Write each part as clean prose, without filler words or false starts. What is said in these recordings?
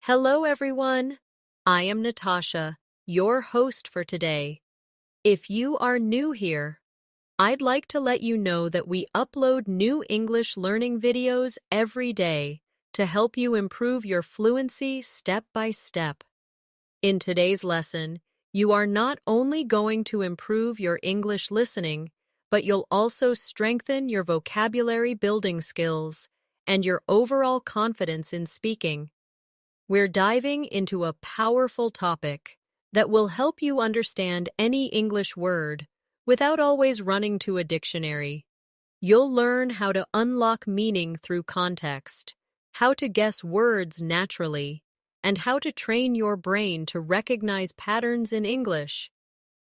Hello, everyone. I am Natasha, your host for today. If you are new here, I'd like to let you know that we upload new English learning videos every day to help you improve your fluency step by step. In today's lesson, you are not only going to improve your English listening, but you'll also strengthen your vocabulary building skills and your overall confidence in speaking. We're diving into a powerful topic that will help you understand any English word without always running to a dictionary. You'll learn how to unlock meaning through context, how to guess words naturally, and how to train your brain to recognize patterns in English.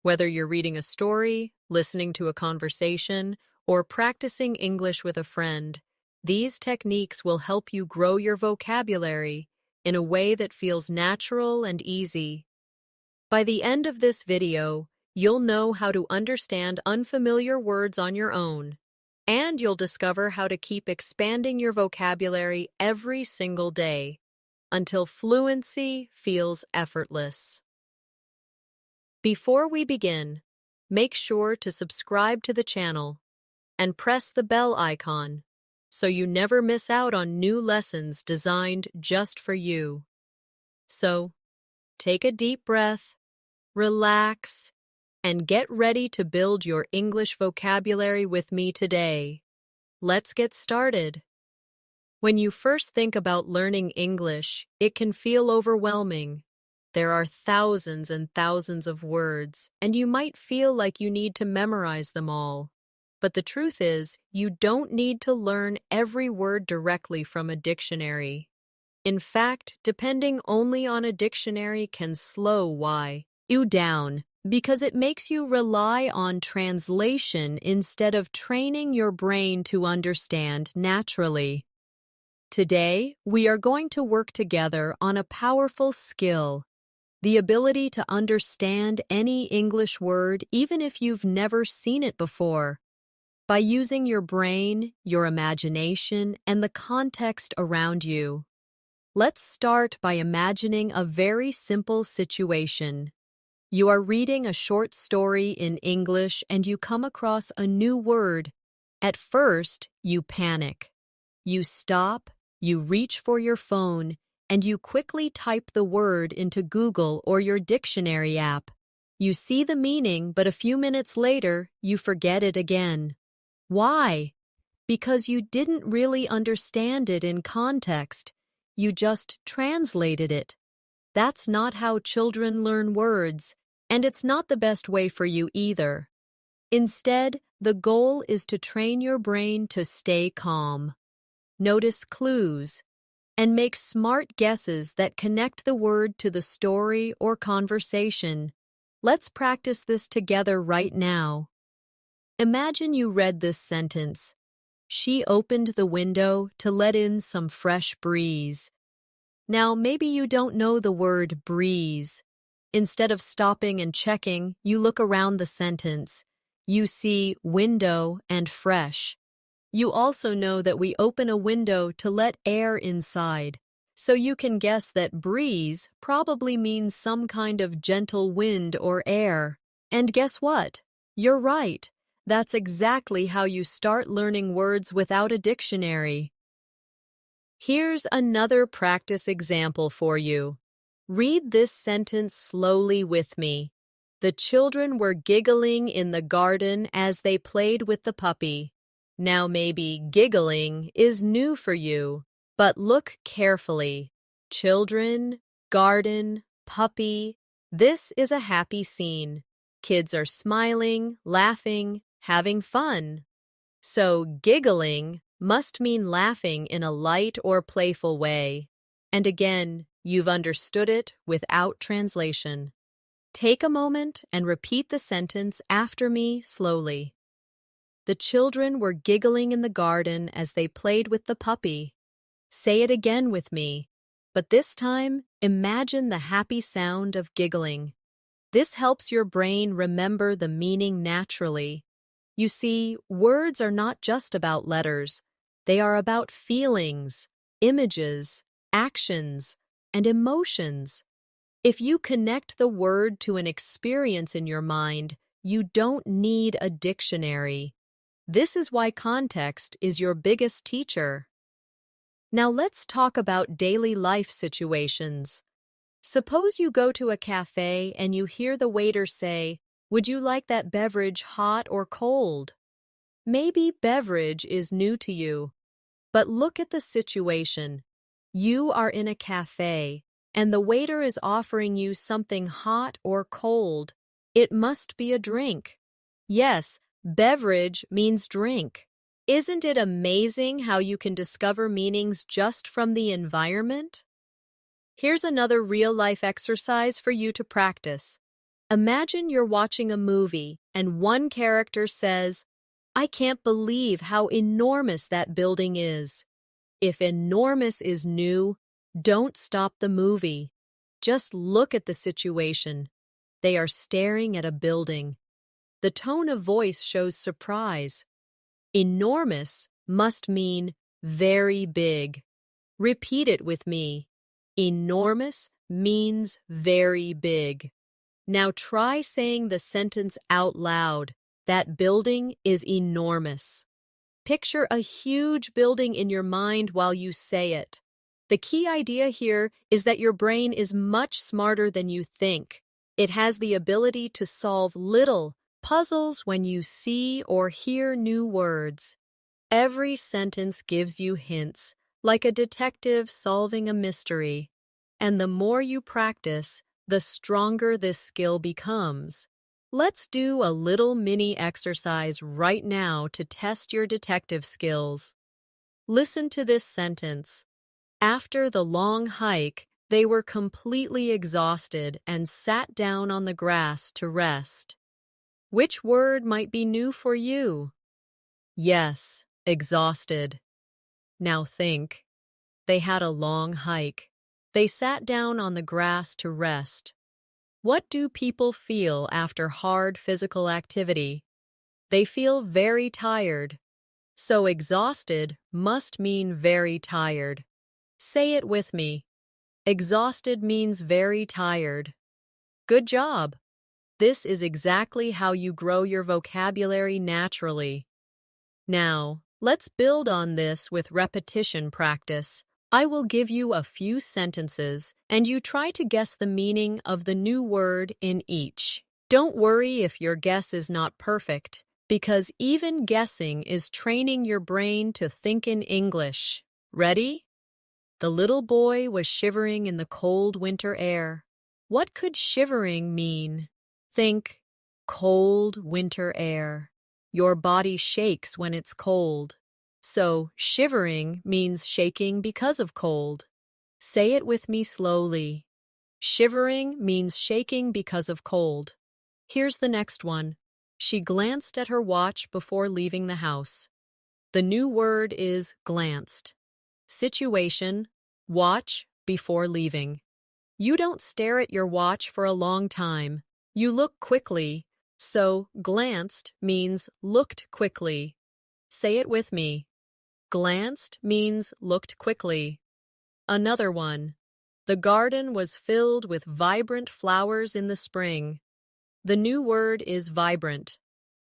Whether you're reading a story, listening to a conversation, or practicing English with a friend, these techniques will help you grow your vocabulary in a way that feels natural and easy. By the end of this video, you'll know how to understand unfamiliar words on your own, and you'll discover how to keep expanding your vocabulary every single day until fluency feels effortless. Before we begin, make sure to subscribe to the channel and press the bell icon so you never miss out on new lessons designed just for you. So, take a deep breath, relax, and get ready to build your English vocabulary with me today. Let's get started. When you first think about learning English, it can feel overwhelming. There are thousands and thousands of words, and you might feel like you need to memorize them all. But the truth is, you don't need to learn every word directly from a dictionary. In fact, depending only on a dictionary can slow you down because it makes you rely on translation instead of training your brain to understand naturally. Today, we are going to work together on a powerful skill, the ability to understand any English word even if you've never seen it before. By using your brain, your imagination, and the context around you. Let's start by imagining a very simple situation. You are reading a short story in English and you come across a new word. At first, you panic. You stop, you reach for your phone, and you quickly type the word into Google or your dictionary app. You see the meaning, but a few minutes later, you forget it again. Why? Because you didn't really understand it in context. You just translated it. That's not how children learn words, and it's not the best way for you either. Instead, the goal is to train your brain to stay calm. Notice clues, and make smart guesses that connect the word to the story or conversation. Let's practice this together right now. Imagine you read this sentence. She opened the window to let in some fresh breeze. Now, maybe you don't know the word breeze. Instead of stopping and checking, you look around the sentence. You see window and fresh. You also know that we open a window to let air inside. So you can guess that breeze probably means some kind of gentle wind or air. And guess what? You're right. That's exactly how you start learning words without a dictionary. Here's another practice example for you. Read this sentence slowly with me. The children were giggling in the garden as they played with the puppy. Now maybe giggling is new for you, but look carefully. Children, garden, puppy. This is a happy scene. Kids are smiling, laughing, having fun. So giggling must mean laughing in a light or playful way. And again, you've understood it without translation. Take a moment and repeat the sentence after me slowly. The children were giggling in the garden as they played with the puppy. Say it again with me, but this time, imagine the happy sound of giggling. This helps your brain remember the meaning naturally. You see, words are not just about letters. They are about feelings, images, actions, and emotions. If you connect the word to an experience in your mind, you don't need a dictionary. This is why context is your biggest teacher. Now let's talk about daily life situations. Suppose you go to a cafe and you hear the waiter say, "Would you like that beverage hot or cold?" Maybe beverage is new to you, but look at the situation. You are in a cafe, and the waiter is offering you something hot or cold. It must be a drink. Yes, beverage means drink. Isn't it amazing how you can discover meanings just from the environment? Here's another real-life exercise for you to practice. Imagine you're watching a movie and one character says, "I can't believe how enormous that building is." If enormous is new, don't stop the movie. Just look at the situation. They are staring at a building. The tone of voice shows surprise. Enormous must mean very big. Repeat it with me. Enormous means very big. Now try saying the sentence out loud. That building is enormous. Picture a huge building in your mind while you say it. The key idea here is that your brain is much smarter than you think. It has the ability to solve little puzzles when you see or hear new words. Every sentence gives you hints, like a detective solving a mystery. And the more you practice, the stronger this skill becomes. Let's do a little mini exercise right now to test your detective skills. Listen to this sentence. After the long hike, they were completely exhausted and sat down on the grass to rest. Which word might be new for you? Yes, exhausted. Now think. They had a long hike. They sat down on the grass to rest. What do people feel after hard physical activity? They feel very tired. So exhausted must mean very tired. Say it with me. Exhausted means very tired. Good job. This is exactly how you grow your vocabulary naturally. Now, let's build on this with repetition practice. I will give you a few sentences, and you try to guess the meaning of the new word in each. Don't worry if your guess is not perfect, because even guessing is training your brain to think in English. Ready? The little boy was shivering in the cold winter air. What could shivering mean? Think, cold winter air. Your body shakes when it's cold. So, shivering means shaking because of cold. Say it with me slowly. Shivering means shaking because of cold. Here's the next one. She glanced at her watch before leaving the house. The new word is glanced. Situation, watch before leaving. You don't stare at your watch for a long time. You look quickly. So, glanced means looked quickly. Say it with me. Glanced means looked quickly. Another one. The garden was filled with vibrant flowers in the spring. The new word is vibrant.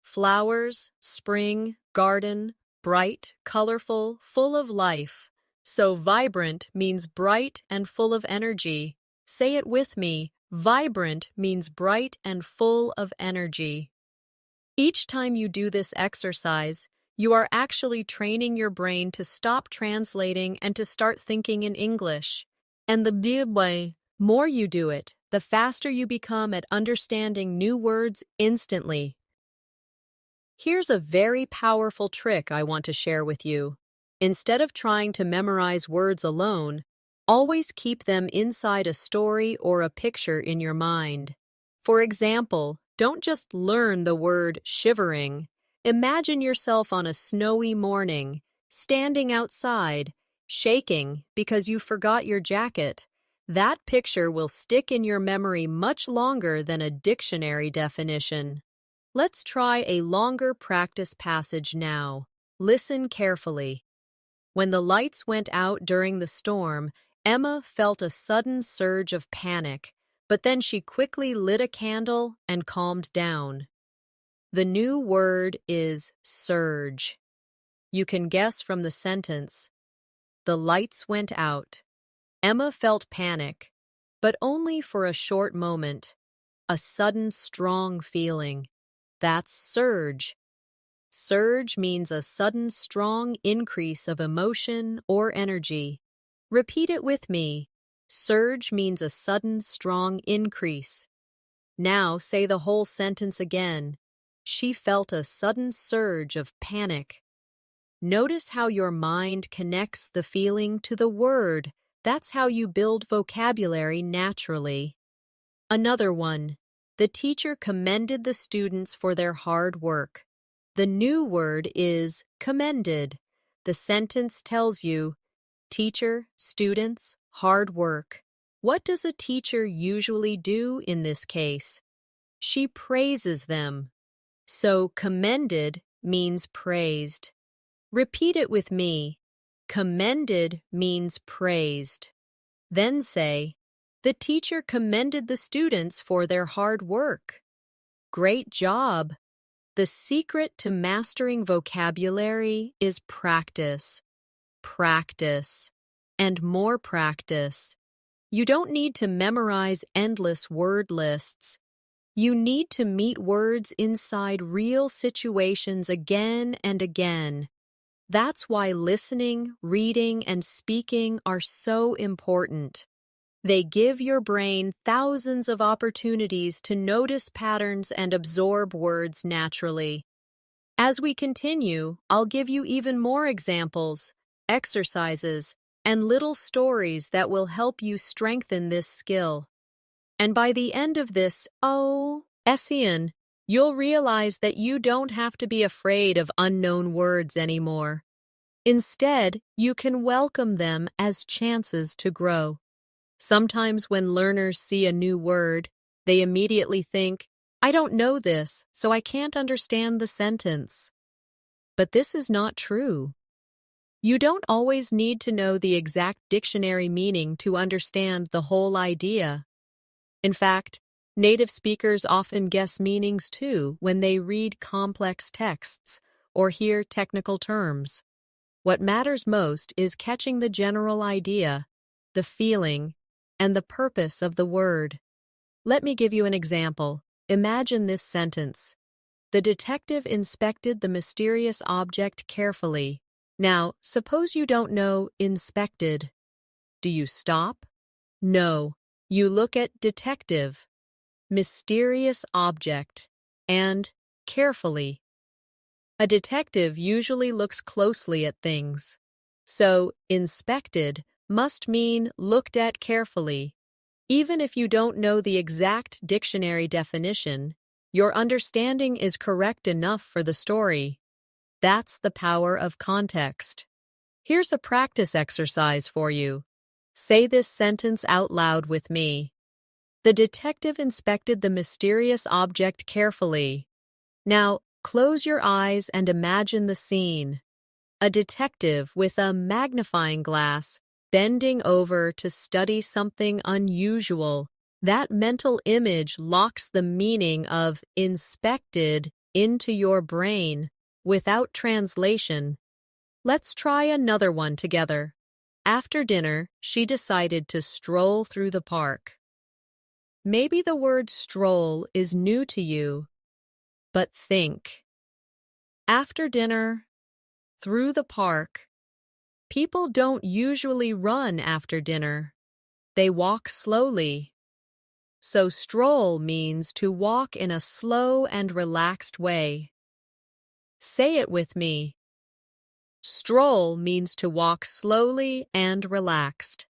Flowers, spring, garden, bright, colorful, full of life. So vibrant means bright and full of energy. Say it with me. Vibrant means bright and full of energy. Each time you do this exercise, you are actually training your brain to stop translating and to start thinking in English. And the more you do it, the faster you become at understanding new words instantly. Here's a very powerful trick I want to share with you. Instead of trying to memorize words alone, always keep them inside a story or a picture in your mind. For example, don't just learn the word shivering. Imagine yourself on a snowy morning, standing outside, shaking because you forgot your jacket. That picture will stick in your memory much longer than a dictionary definition. Let's try a longer practice passage now. Listen carefully. When the lights went out during the storm, Emma felt a sudden surge of panic, but then she quickly lit a candle and calmed down. The new word is surge. You can guess from the sentence. The lights went out. Emma felt panic, but only for a short moment. A sudden, strong feeling. That's surge. Surge means a sudden, strong increase of emotion or energy. Repeat it with me. Surge means a sudden, strong increase. Now say the whole sentence again. She felt a sudden surge of panic. Notice how your mind connects the feeling to the word. That's how you build vocabulary naturally. Another one. The teacher commended the students for their hard work. The new word is commended. The sentence tells you, teacher, students, hard work. What does a teacher usually do in this case? She praises them. So commended means praised. Repeat it with me. Commended means praised. Then say, the teacher commended the students for their hard work. Great job! The secret to mastering vocabulary is practice. Practice. And more practice. You don't need to memorize endless word lists. You need to meet words inside real situations again and again. That's why listening, reading, and speaking are so important. They give your brain thousands of opportunities to notice patterns and absorb words naturally. As we continue, I'll give you even more examples, exercises, and little stories that will help you strengthen this skill. And by the end of this session, you'll realize that you don't have to be afraid of unknown words anymore. Instead, you can welcome them as chances to grow. Sometimes when learners see a new word, they immediately think, I don't know this, so I can't understand the sentence. But this is not true. You don't always need to know the exact dictionary meaning to understand the whole idea. In fact, native speakers often guess meanings too when they read complex texts or hear technical terms. What matters most is catching the general idea, the feeling, and the purpose of the word. Let me give you an example. Imagine this sentence. The detective inspected the mysterious object carefully. Now, suppose you don't know inspected. Do you stop? No. You look at detective, mysterious object, and carefully. A detective usually looks closely at things. So, inspected must mean looked at carefully. Even if you don't know the exact dictionary definition, your understanding is correct enough for the story. That's the power of context. Here's a practice exercise for you. Say this sentence out loud with me. The detective inspected the mysterious object carefully. Now, close your eyes and imagine the scene. A detective with a magnifying glass bending over to study something unusual. That mental image locks the meaning of inspected into your brain without translation. Let's try another one together. After dinner, she decided to stroll through the park. Maybe the word stroll is new to you, but think. After dinner, through the park. People don't usually run after dinner. They walk slowly. So stroll means to walk in a slow and relaxed way. Say it with me. Stroll means to walk slowly and relaxed.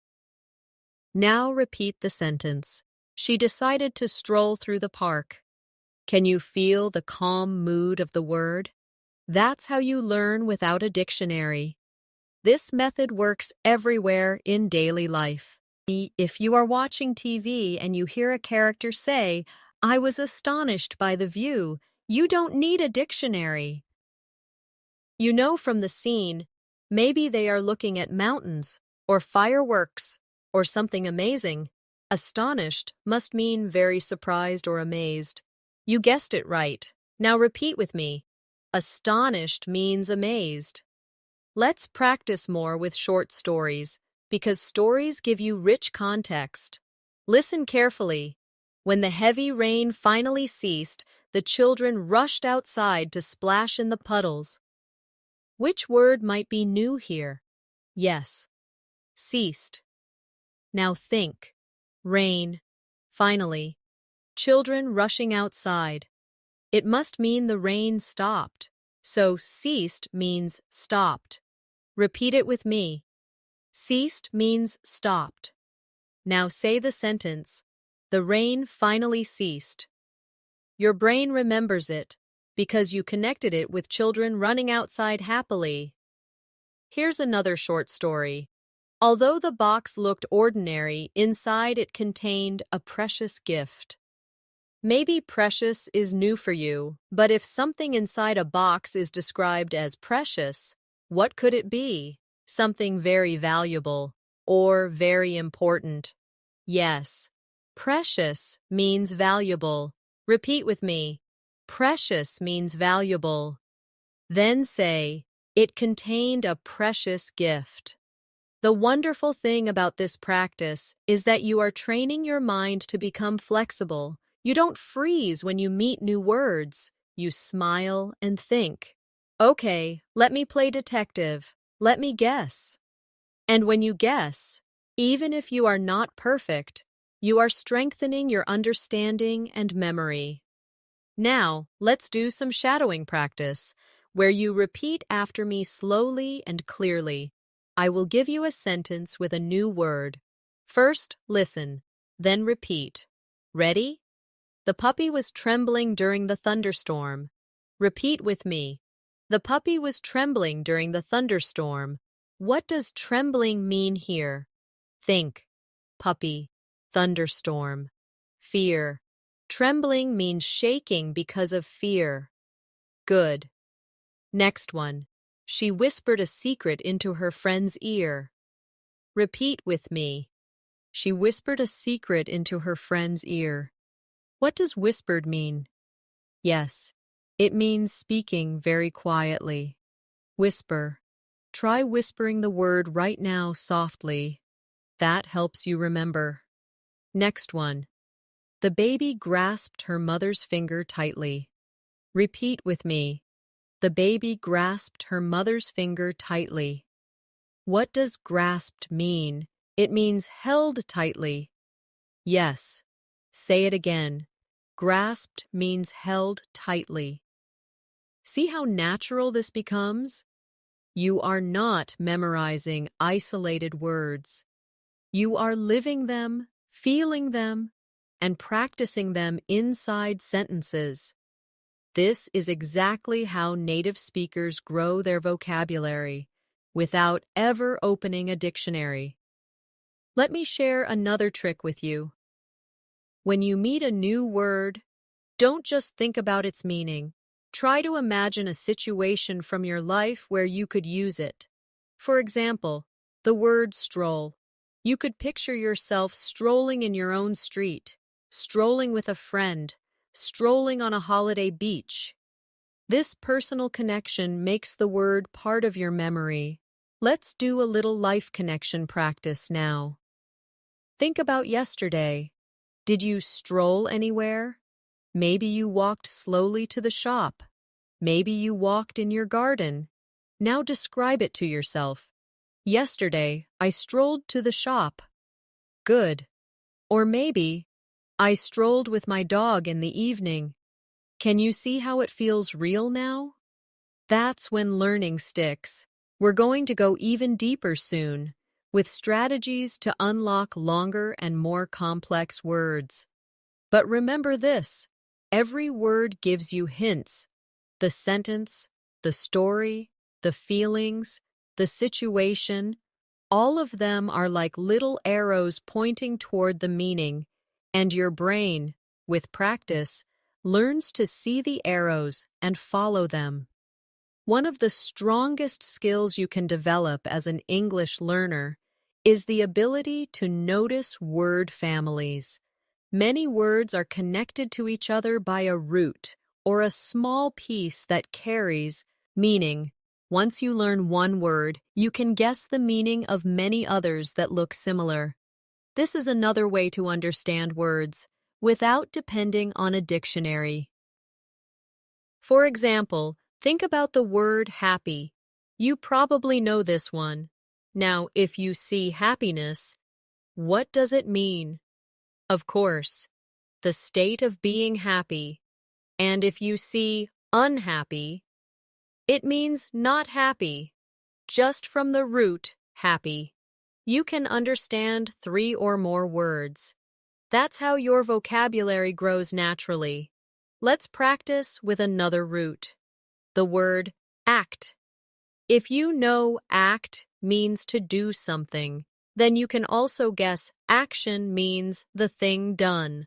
Now repeat the sentence. She decided to stroll through the park. Can you feel the calm mood of the word? That's how you learn without a dictionary. This method works everywhere in daily life. If you are watching TV and you hear a character say, I was astonished by the view, you don't need a dictionary. You know from the scene, maybe they are looking at mountains or fireworks or something amazing. Astonished must mean very surprised or amazed. You guessed it right. Now repeat with me. Astonished means amazed. Let's practice more with short stories, because stories give you rich context. Listen carefully. When the heavy rain finally ceased, the children rushed outside to splash in the puddles. Which word might be new here? Yes, ceased. Now think. Rain. Finally. Children rushing outside. It must mean the rain stopped. So ceased means stopped. Repeat it with me. Ceased means stopped. Now say the sentence. The rain finally ceased. Your brain remembers it because you connected it with children running outside happily. Here's another short story. Although the box looked ordinary, inside it contained a precious gift. Maybe precious is new for you, but if something inside a box is described as precious, what could it be? Something very valuable or very important. Yes, precious means valuable. Repeat with me. Precious means valuable. Then say, it contained a precious gift. The wonderful thing about this practice is that you are training your mind to become flexible. You don't freeze when you meet new words. You smile and think. Okay, let me play detective. Let me guess. And when you guess, even if you are not perfect, you are strengthening your understanding and memory. Now, let's do some shadowing practice, where you repeat after me slowly and clearly. I will give you a sentence with a new word. First, listen, then repeat. Ready? The puppy was trembling during the thunderstorm. Repeat with me. The puppy was trembling during the thunderstorm. What does trembling mean here? Think. Puppy. Thunderstorm. Fear. Trembling means shaking because of fear. Good. Next one. She whispered a secret into her friend's ear. Repeat with me. She whispered a secret into her friend's ear. What does whispered mean? Yes, it means speaking very quietly. Whisper. Try whispering the word right now softly. That helps you remember. Next one. The baby grasped her mother's finger tightly. Repeat with me. The baby grasped her mother's finger tightly. What does grasped mean? It means held tightly. Yes. Say it again. Grasped means held tightly. See how natural this becomes? You are not memorizing isolated words. You are living them, feeling them, and practicing them inside sentences. This is exactly how native speakers grow their vocabulary, without ever opening a dictionary. Let me share another trick with you. When you meet a new word, don't just think about its meaning. Try to imagine a situation from your life where you could use it. For example, the word stroll. You could picture yourself strolling in your own street, strolling with a friend, strolling on a holiday beach. This personal connection makes the word part of your memory. Let's do a little life connection practice now. Think about yesterday. Did you stroll anywhere? Maybe you walked slowly to the shop. Maybe you walked in your garden. Now describe it to yourself. Yesterday, I strolled to the shop. Good. Or maybe, I strolled with my dog in the evening. Can you see how it feels real now? That's when learning sticks. We're going to go even deeper soon, with strategies to unlock longer and more complex words. But remember this, every word gives you hints. The sentence, the story, the feelings, the situation, all of them are like little arrows pointing toward the meaning, and your brain, with practice, learns to see the arrows and follow them. One of the strongest skills you can develop as an English learner is the ability to notice word families. Many words are connected to each other by a root or a small piece that carries meaning. Once you learn one word, you can guess the meaning of many others that look similar. This is another way to understand words without depending on a dictionary. For example, think about the word happy. You probably know this one. Now, if you see happiness, what does it mean? Of course, the state of being happy. And if you see unhappy, it means not happy, just from the root happy. You can understand 3 or more words. That's how your vocabulary grows naturally. Let's practice with another root. The word act. If you know act means to do something, then you can also guess action means the thing done.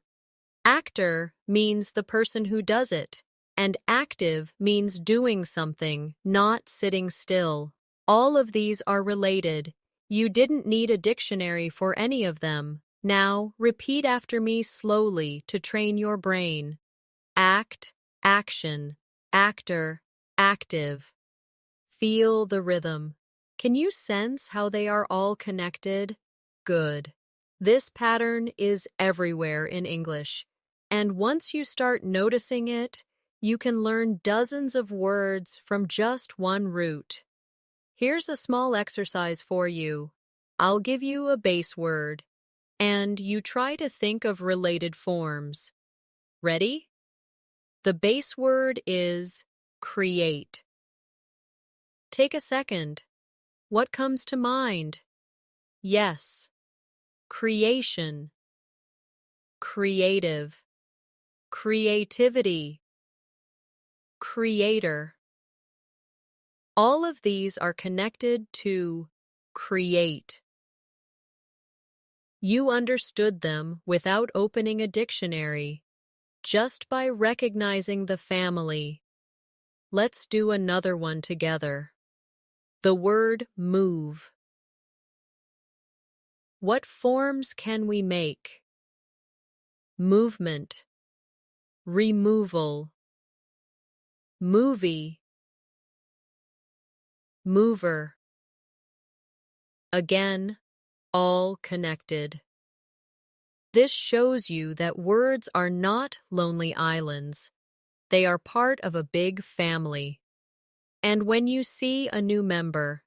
Actor means the person who does it, and active means doing something, not sitting still. All of these are related. You didn't need a dictionary for any of them. Now, repeat after me slowly to train your brain. Act, action, actor, active. Feel the rhythm. Can you sense how they are all connected? Good. This pattern is everywhere in English. And once you start noticing it, you can learn dozens of words from just one root. Here's a small exercise for you. I'll give you a base word, and you try to think of related forms. Ready? The base word is create. Take a second. What comes to mind? Yes. Creation. Creative. Creativity. Creator. All of these are connected to create. You understood them without opening a dictionary, just by recognizing the family. Let's do another one together. The word move. What forms can we make? Movement. Removal. Movie. Mover. Again, all connected. This shows you that words are not lonely islands. They are part of a big family. And when you see a new member,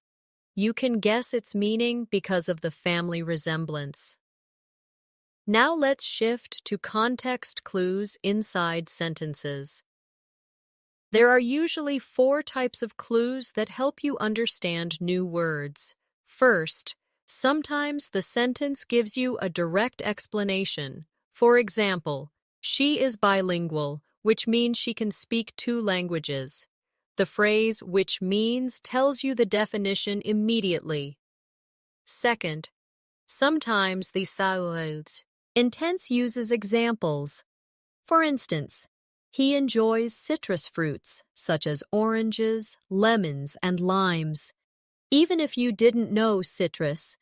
you can guess its meaning because of the family resemblance. Now let's shift to context clues inside sentences. There are usually 4 types of clues that help you understand new words. First, sometimes the sentence gives you a direct explanation. For example, she is bilingual, which means she can speak 2 languages. The phrase which means tells you the definition immediately. Second, sometimes the intense uses examples. For instance, he enjoys citrus fruits, such as oranges, lemons, and limes. Even if you didn't know citrus,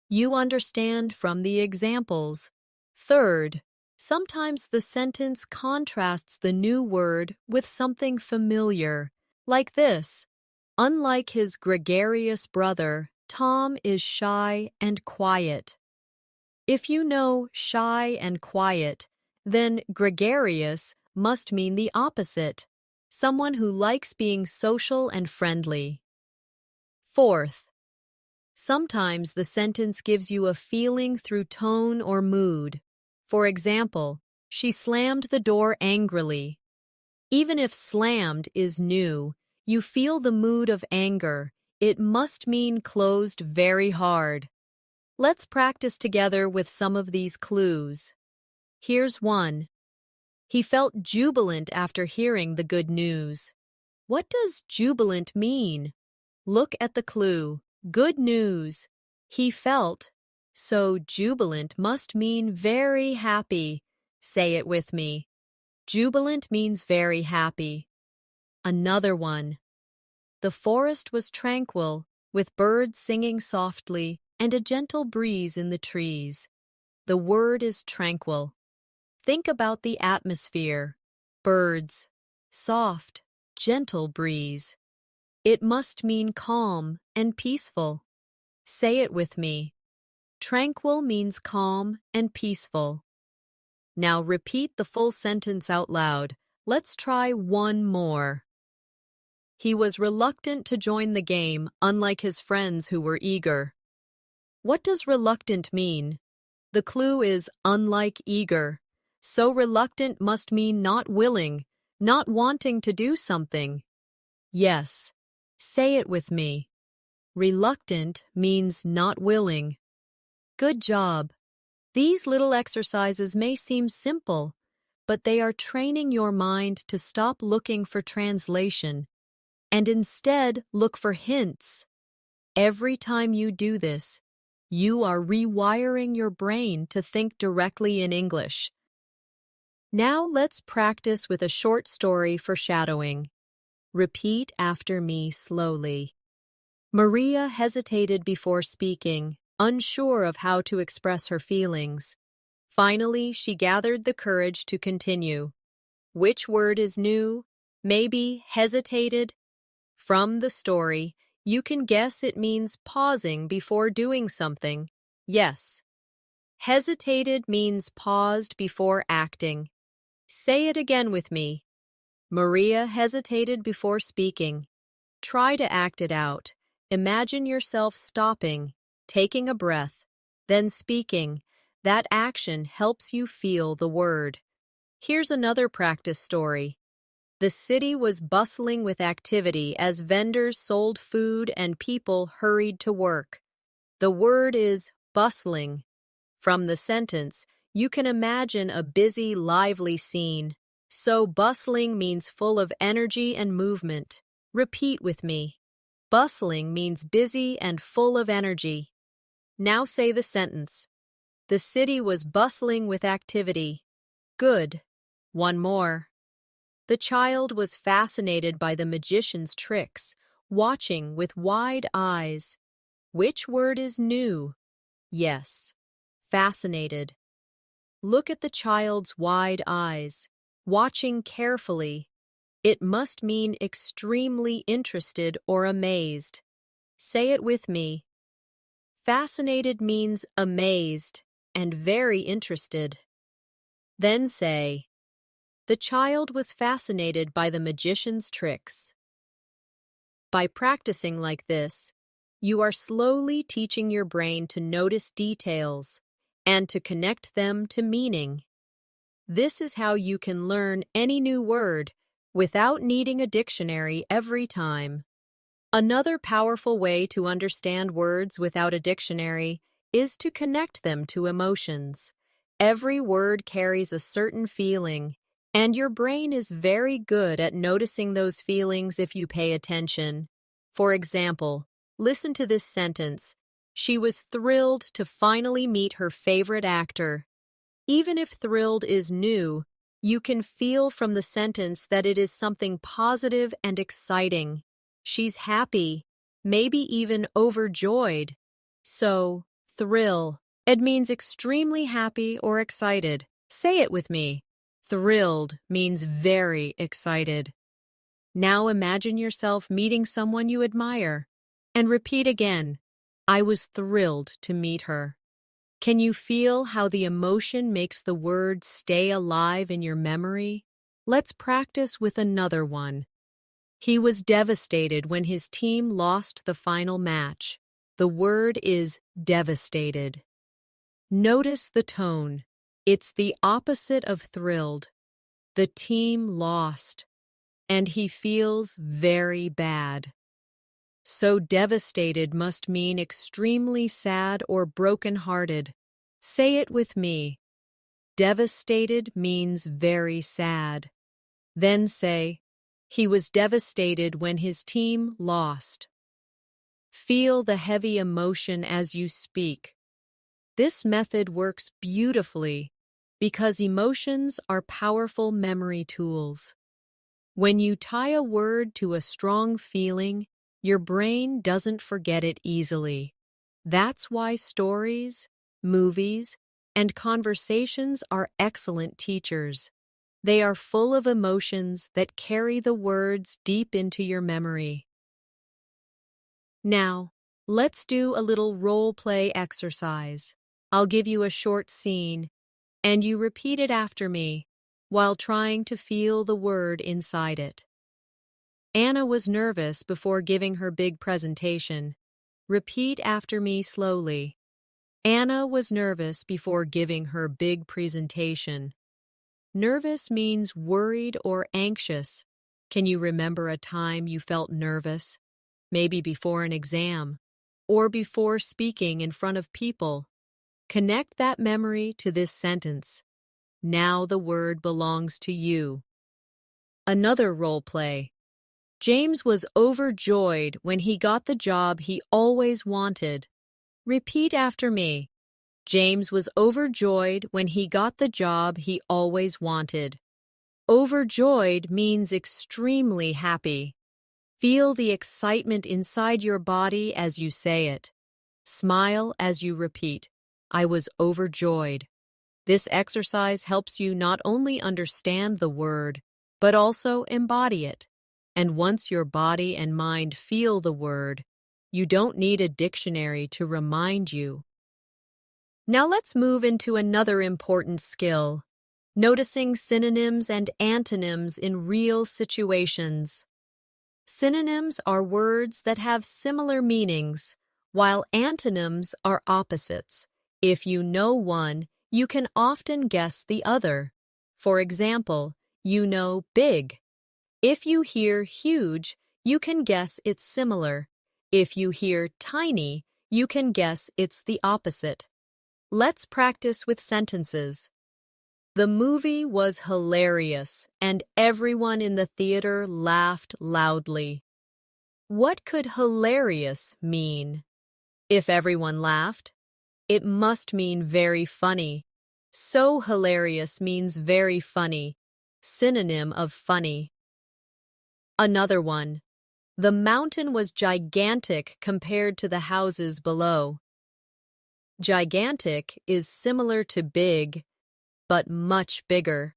you understand from the examples. Third, sometimes the sentence contrasts the new word with something familiar, like this. Unlike his gregarious brother, Tom is shy and quiet. If you know shy and quiet, then gregarious must mean the opposite, someone who likes being social and friendly. Fourth, sometimes the sentence gives you a feeling through tone or mood. For example, she slammed the door angrily. Even if slammed is new, you feel the mood of anger. It must mean closed very hard. Let's practice together with some of these clues. Here's one. He felt jubilant after hearing the good news. What does jubilant mean? Look at the clue. Good news. He felt. So jubilant must mean very happy. Say it with me. Jubilant means very happy. Another one. The forest was tranquil, with birds singing softly. and a gentle breeze in the trees. The word is tranquil. Think about the atmosphere, birds, soft, gentle breeze. It must mean calm and peaceful. Say it with me. Tranquil means calm and peaceful. Now repeat the full sentence out loud. Let's try one more. He was reluctant to join the game, unlike his friends who were eager. What does reluctant mean? The clue is unlike eager. So reluctant must mean not willing, not wanting to do something. Yes. Say it with me. Reluctant means not willing. Good job. These little exercises may seem simple, but they are training your mind to stop looking for translation and instead look for hints. Every time you do this, you are rewiring your brain to think directly in English. Now let's practice with a short story for shadowing. Repeat after me slowly. Maria hesitated before speaking, unsure of how to express her feelings. Finally, she gathered the courage to continue. Which word is new? Maybe hesitated? From the story, you can guess it means pausing before doing something. Yes. Hesitated means paused before acting. Say it again with me. Maria hesitated before speaking. Try to act it out. Imagine yourself stopping, taking a breath, then speaking. That action helps you feel the word. Here's another practice story. The city was bustling with activity as vendors sold food and people hurried to work. The word is bustling. From the sentence, you can imagine a busy, lively scene. So bustling means full of energy and movement. Repeat with me. Bustling means busy and full of energy. Now say the sentence. The city was bustling with activity. Good. One more. The child was fascinated by the magician's tricks, watching with wide eyes. Which word is new? Yes. Fascinated. Look at the child's wide eyes, watching carefully. It must mean extremely interested or amazed. Say it with me. Fascinated means amazed and very interested. Then say, the child was fascinated by the magician's tricks. By practicing like this, you are slowly teaching your brain to notice details and to connect them to meaning. This is how you can learn any new word without needing a dictionary every time. Another powerful way to understand words without a dictionary is to connect them to emotions. Every word carries a certain feeling, and your brain is very good at noticing those feelings if you pay attention. For example, listen to this sentence. She was thrilled to finally meet her favorite actor. Even if thrilled is new, you can feel from the sentence that it is something positive and exciting. She's happy, maybe even overjoyed. So, thrill. It means extremely happy or excited. Say it with me. Thrilled means very excited. Now imagine yourself meeting someone you admire. And repeat again. I was thrilled to meet her. Can you feel how the emotion makes the word stay alive in your memory? Let's practice with another one. He was devastated when his team lost the final match. The word is devastated. Notice the tone. It's the opposite of thrilled. The team lost, and he feels very bad. So devastated must mean extremely sad or broken-hearted. Say it with me. Devastated means very sad. Then say, he was devastated when his team lost. Feel the heavy emotion as you speak. This method works beautifully because emotions are powerful memory tools. When you tie a word to a strong feeling, your brain doesn't forget it easily. That's why stories, movies, and conversations are excellent teachers. They are full of emotions that carry the words deep into your memory. Now, let's do a little role play exercise. I'll give you a short scene, and you repeat it after me while trying to feel the word inside it. Anna was nervous before giving her big presentation. Repeat after me slowly. Anna was nervous before giving her big presentation. Nervous means worried or anxious. Can you remember a time you felt nervous? Maybe before an exam, or before speaking in front of people. Connect that memory to this sentence. Now the word belongs to you. Another role play. James was overjoyed when he got the job he always wanted. Repeat after me. James was overjoyed when he got the job he always wanted. Overjoyed means extremely happy. Feel the excitement inside your body as you say it. Smile as you repeat, I was overjoyed. This exercise helps you not only understand the word, but also embody it. And once your body and mind feel the word, you don't need a dictionary to remind you. Now let's move into another important skill, noticing synonyms and antonyms in real situations. Synonyms are words that have similar meanings, while antonyms are opposites. If you know one, you can often guess the other. For example, you know big. If you hear huge, you can guess it's similar. If you hear tiny, you can guess it's the opposite. Let's practice with sentences. The movie was hilarious, and everyone in the theater laughed loudly. What could hilarious mean? If everyone laughed, it must mean very funny. So hilarious means very funny, synonym of funny. Another one. The mountain was gigantic compared to the houses below. Gigantic is similar to big, but much bigger.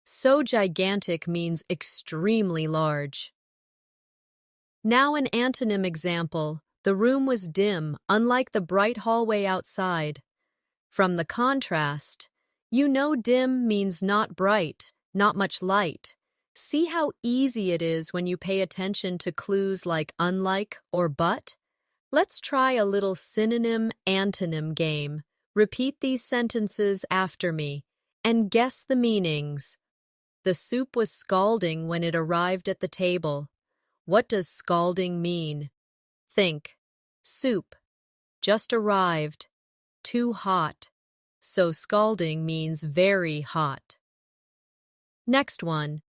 So gigantic means extremely large. Now an antonym example. The room was dim, unlike the bright hallway outside. From the contrast, you know dim means not bright, not much light. See how easy it is when you pay attention to clues like unlike or but? Let's try a little synonym-antonym game. Repeat these sentences after me and guess the meanings. The soup was scalding when it arrived at the table. What does scalding mean? Think. Soup. Just arrived. Too hot. So scalding means very hot. Next one.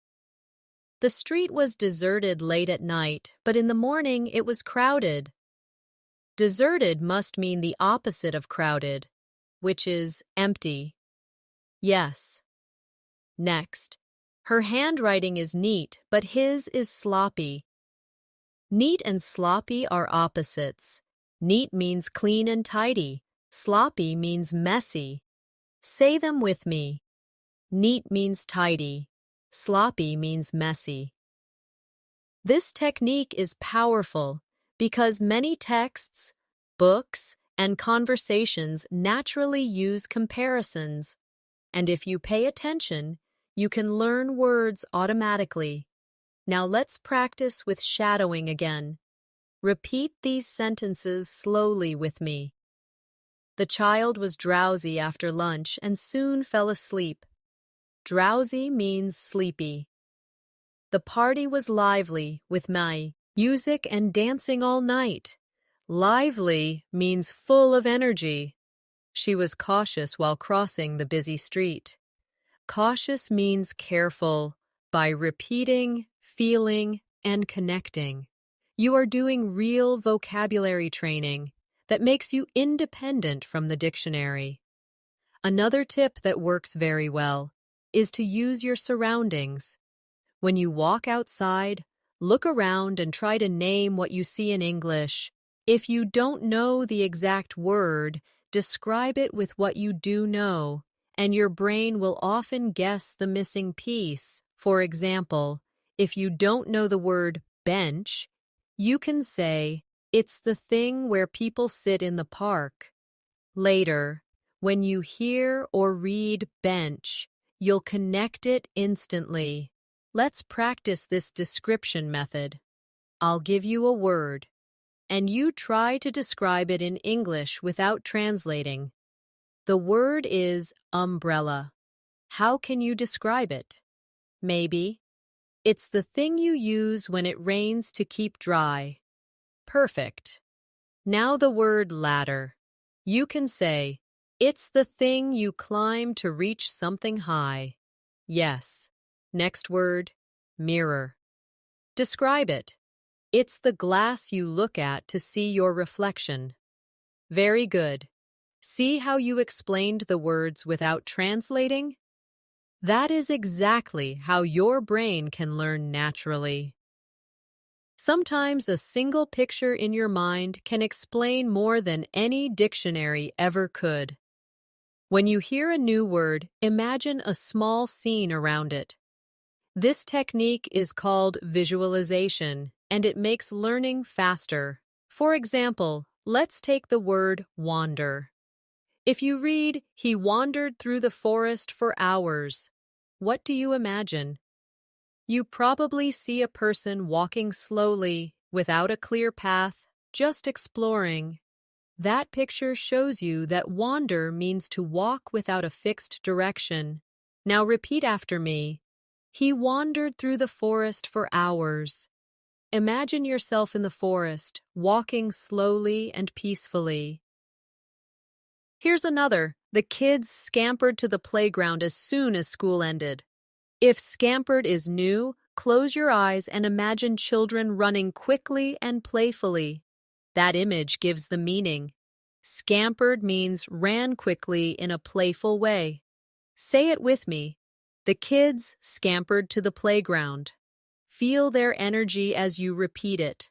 The street was deserted late at night, but in the morning it was crowded. Deserted must mean the opposite of crowded, which is empty. Yes. Next. Her handwriting is neat, but his is sloppy. Neat and sloppy are opposites. Neat means clean and tidy. Sloppy means messy. Say them with me. Neat means tidy. Sloppy means messy. This technique is powerful because many texts, books, and conversations naturally use comparisons. And if you pay attention, you can learn words automatically. Now let's practice with shadowing again. Repeat these sentences slowly with me. The child was drowsy after lunch and soon fell asleep. Drowsy means sleepy. The party was lively with music and dancing all night. Lively means full of energy. She was cautious while crossing the busy street. Cautious means careful by repeating, feeling, and connecting. You are doing real vocabulary training that makes you independent from the dictionary. Another tip that works very well is to use your surroundings. When you walk outside, look around and try to name what you see in English. If you don't know the exact word, describe it with what you do know, and your brain will often guess the missing piece. For example, if you don't know the word bench, you can say, "It's the thing where people sit in the park." Later, when you hear or read bench, you'll connect it instantly. Let's practice this description method. I'll give you a word, and you try to describe it in English without translating. The word is umbrella. How can you describe it? Maybe, "It's the thing you use when it rains to keep dry." Perfect. Now the word ladder. You can say, "It's the thing you climb to reach something high." Yes. Next word, mirror. Describe it. "It's the glass you look at to see your reflection." Very good. See how you explained the words without translating? That is exactly how your brain can learn naturally. Sometimes a single picture in your mind can explain more than any dictionary ever could. When you hear a new word, imagine a small scene around it. This technique is called visualization, and it makes learning faster. For example, let's take the word wander. If you read, "He wandered through the forest for hours," what do you imagine? You probably see a person walking slowly, without a clear path, just exploring. That picture shows you that wander means to walk without a fixed direction. Now repeat after me. He wandered through the forest for hours. Imagine yourself in the forest, walking slowly and peacefully. Here's another. The kids scampered to the playground as soon as school ended. If scampered is new, close your eyes and imagine children running quickly and playfully. That image gives the meaning. Scampered means ran quickly in a playful way. Say it with me. The kids scampered to the playground. Feel their energy as you repeat it.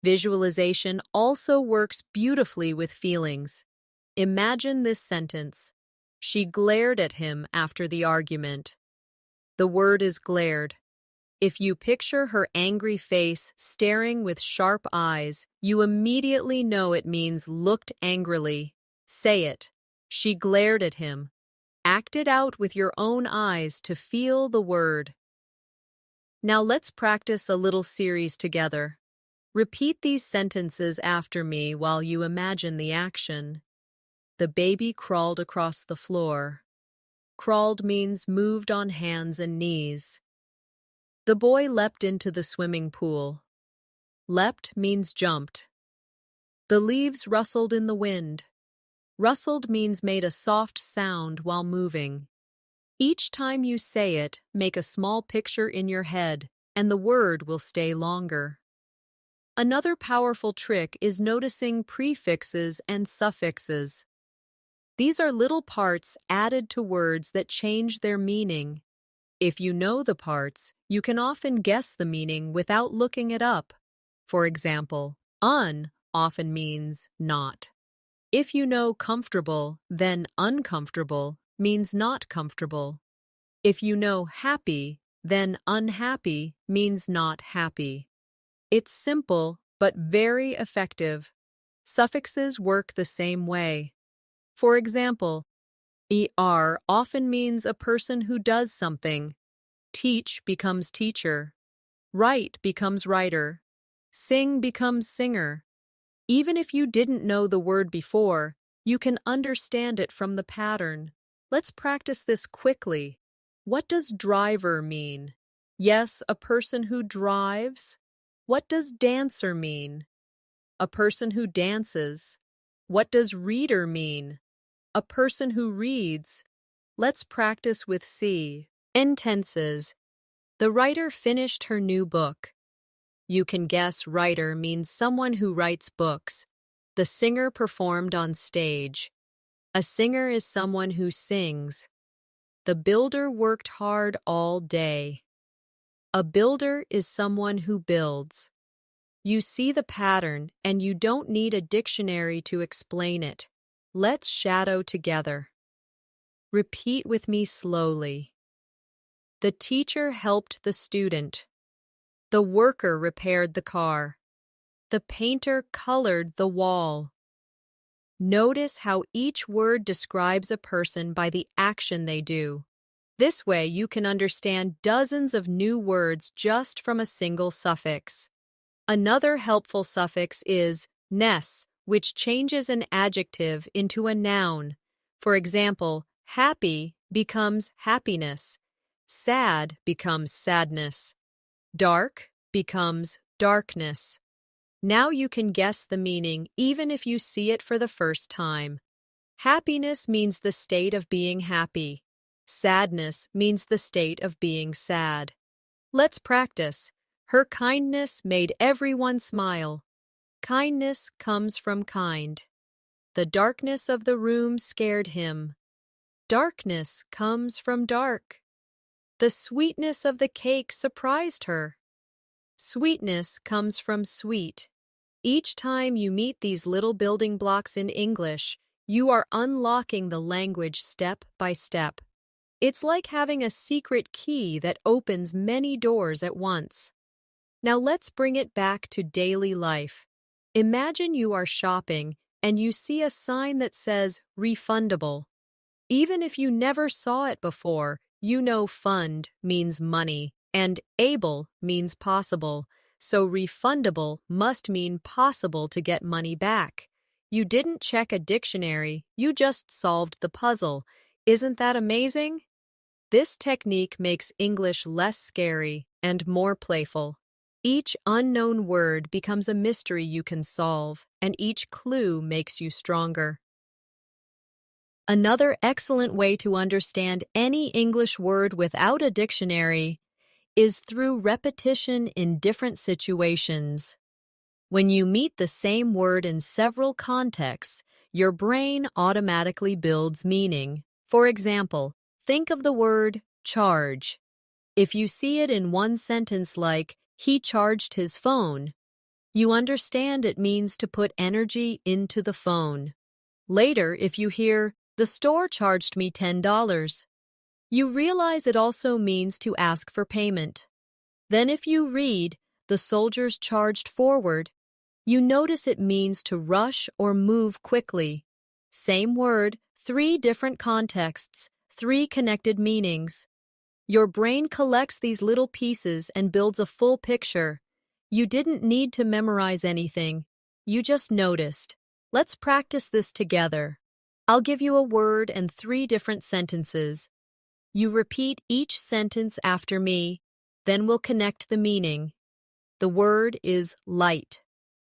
Visualization also works beautifully with feelings. Imagine this sentence. She glared at him after the argument. The word is glared. If you picture her angry face staring with sharp eyes, you immediately know it means looked angrily. Say it. She glared at him. Act it out with your own eyes to feel the word. Now let's practice a little series together. Repeat these sentences after me while you imagine the action. The baby crawled across the floor. Crawled means moved on hands and knees. The boy leapt into the swimming pool. Leapt means jumped. The leaves rustled in the wind. Rustled means made a soft sound while moving. Each time you say it, make a small picture in your head, and the word will stay longer. Another powerful trick is noticing prefixes and suffixes. These are little parts added to words that change their meaning. If you know the parts, you can often guess the meaning without looking it up. For example, "un" often means not. If you know comfortable, then uncomfortable means not comfortable. If you know happy, then unhappy means not happy. It's simple, but very effective. Suffixes work the same way. For example, "er" often means a person who does something. Teach becomes teacher. Write becomes writer. Sing becomes singer. Even if you didn't know the word before, you can understand it from the pattern. Let's practice this quickly. What does driver mean? Yes, a person who drives. What does dancer mean? A person who dances. What does reader mean? A person who reads. Let's practice with C. Intenses. The writer finished her new book. You can guess writer means someone who writes books. The singer performed on stage. A singer is someone who sings. The builder worked hard all day. A builder is someone who builds. You see the pattern, and you don't need a dictionary to explain it. Let's shadow together. Repeat with me slowly. The teacher helped the student. The worker repaired the car. The painter colored the wall. Notice how each word describes a person by the action they do. This way, you can understand dozens of new words just from a single suffix. Another helpful suffix is ness, which changes an adjective into a noun. For example, happy becomes happiness. Sad becomes sadness. Dark becomes darkness. Now you can guess the meaning even if you see it for the first time. Happiness means the state of being happy. Sadness means the state of being sad. Let's practice. Her kindness made everyone smile. Kindness comes from kind. The darkness of the room scared him. Darkness comes from dark. The sweetness of the cake surprised her. Sweetness comes from sweet. Each time you meet these little building blocks in English, you are unlocking the language step by step. It's like having a secret key that opens many doors at once. Now let's bring it back to daily life. Imagine you are shopping and you see a sign that says refundable. Even if you never saw it before, you know fund means money and able means possible, so refundable must mean possible to get money back. You didn't check a dictionary, you just solved the puzzle. Isn't that amazing? This technique makes English less scary and more playful. Each unknown word becomes a mystery you can solve, and each clue makes you stronger. Another excellent way to understand any English word without a dictionary is through repetition in different situations. When you meet the same word in several contexts, your brain automatically builds meaning. For example, think of the word charge. If you see it in one sentence like, he charged his phone, you understand it means to put energy into the phone. Later, if you hear, the store charged me $10, you realize it also means to ask for payment. Then if you read, the soldiers charged forward, you notice it means to rush or move quickly. Same word, 3 different contexts, 3 connected meanings. Your brain collects these little pieces and builds a full picture. You didn't need to memorize anything. You just noticed. Let's practice this together. I'll give you a word and 3 different sentences. You repeat each sentence after me, then we'll connect the meaning. The word is light.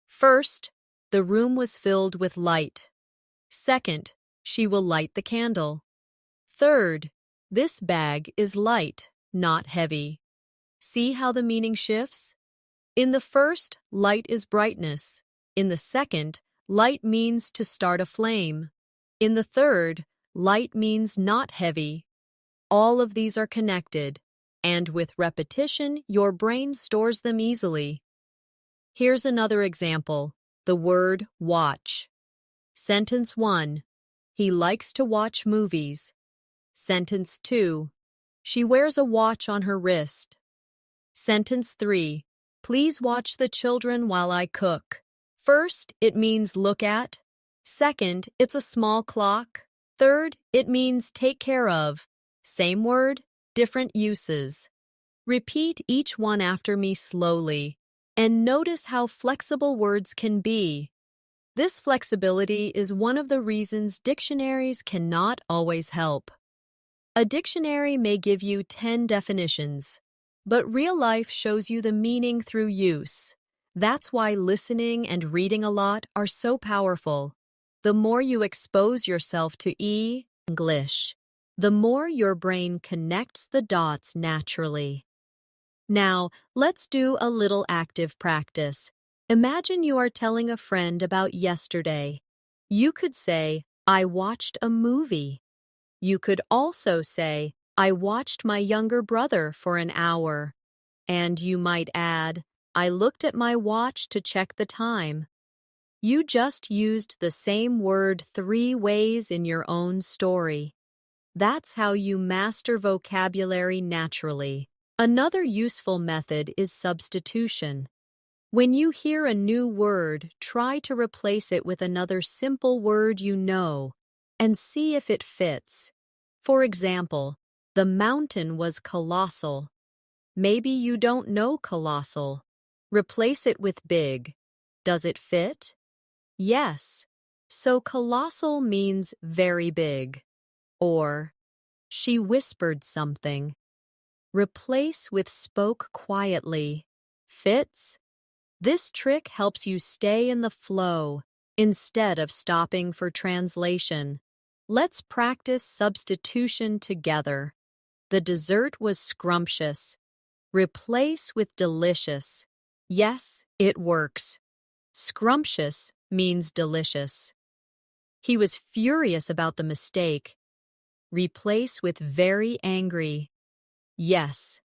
First, the room was filled with light. Second, she will light the candle. Third, this bag is light, not heavy. See how the meaning shifts? In the first, light is brightness. In the second, light means to start a flame. In the third, light means not heavy. All of these are connected, and with repetition, your brain stores them easily. Here's another example, the word watch. Sentence 1, he likes to watch movies. Sentence 2, she wears a watch on her wrist. Sentence 3, please watch the children while I cook. First, it means look at. Second, it's a small clock. Third, it means take care of. Same word, different uses. Repeat each one after me slowly, and notice how flexible words can be. This flexibility is one of the reasons dictionaries cannot always help. A dictionary may give you 10 definitions, but real life shows you the meaning through use. That's why listening and reading a lot are so powerful. The more you expose yourself to English, the more your brain connects the dots naturally. Now, let's do a little active practice. Imagine you are telling a friend about yesterday. You could say, I watched a movie. You could also say, I watched my younger brother for an hour. And you might add, I looked at my watch to check the time. You just used the same word 3 ways in your own story. That's how you master vocabulary naturally. Another useful method is substitution. When you hear a new word, try to replace it with another simple word you know and see if it fits. For example, the mountain was colossal. Maybe you don't know colossal. Replace it with big. Does it fit? Yes. So colossal means very big. Or, she whispered something. Replace with spoke quietly. Fits? This trick helps you stay in the flow instead of stopping for translation. Let's practice substitution together. The dessert was scrumptious. Replace with delicious. Yes, it works. Scrumptious means delicious. He was furious about the mistake. Replace with very angry. Yes.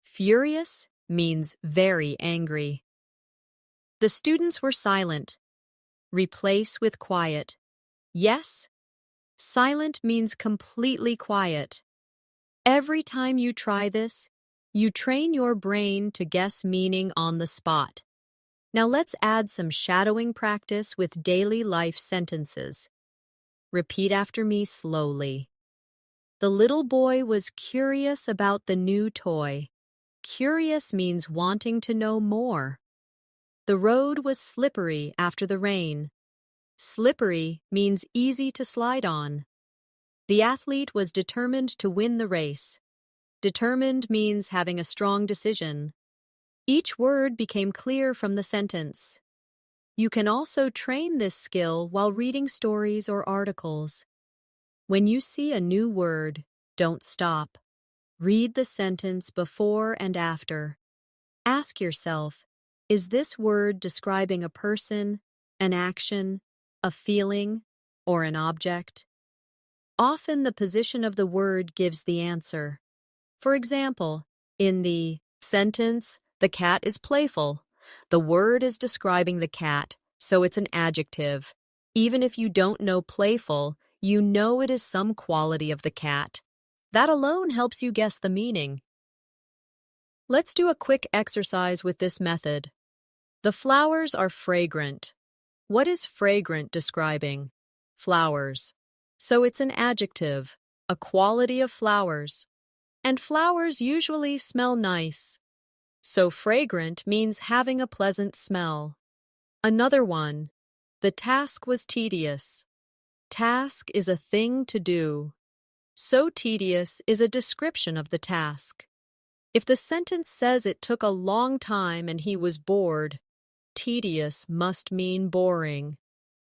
Furious means very angry. The students were silent. Replace with quiet. Yes. Silent means completely quiet. Every time you try this, you train your brain to guess meaning on the spot. Now let's add some shadowing practice with daily life sentences. Repeat after me slowly. The little boy was curious about the new toy. Curious means wanting to know more. The road was slippery after the rain. Slippery means easy to slide on. The athlete was determined to win the race. Determined means having a strong decision. Each word became clear from the sentence. You can also train this skill while reading stories or articles. When you see a new word, don't stop. Read the sentence before and after. Ask yourself, is this word describing a person, an action, a feeling, or an object? Often the position of the word gives the answer. For example, in the sentence, the cat is playful. The word is describing the cat, so it's an adjective. Even if you don't know playful, you know it is some quality of the cat. That alone helps you guess the meaning. Let's do a quick exercise with this method. The flowers are fragrant. What is fragrant describing? Flowers. So it's an adjective, a quality of flowers. And flowers usually smell nice. So fragrant means having a pleasant smell. Another one. The task was tedious. Task is a thing to do. So tedious is a description of the task. If the sentence says it took a long time and he was bored, tedious must mean boring.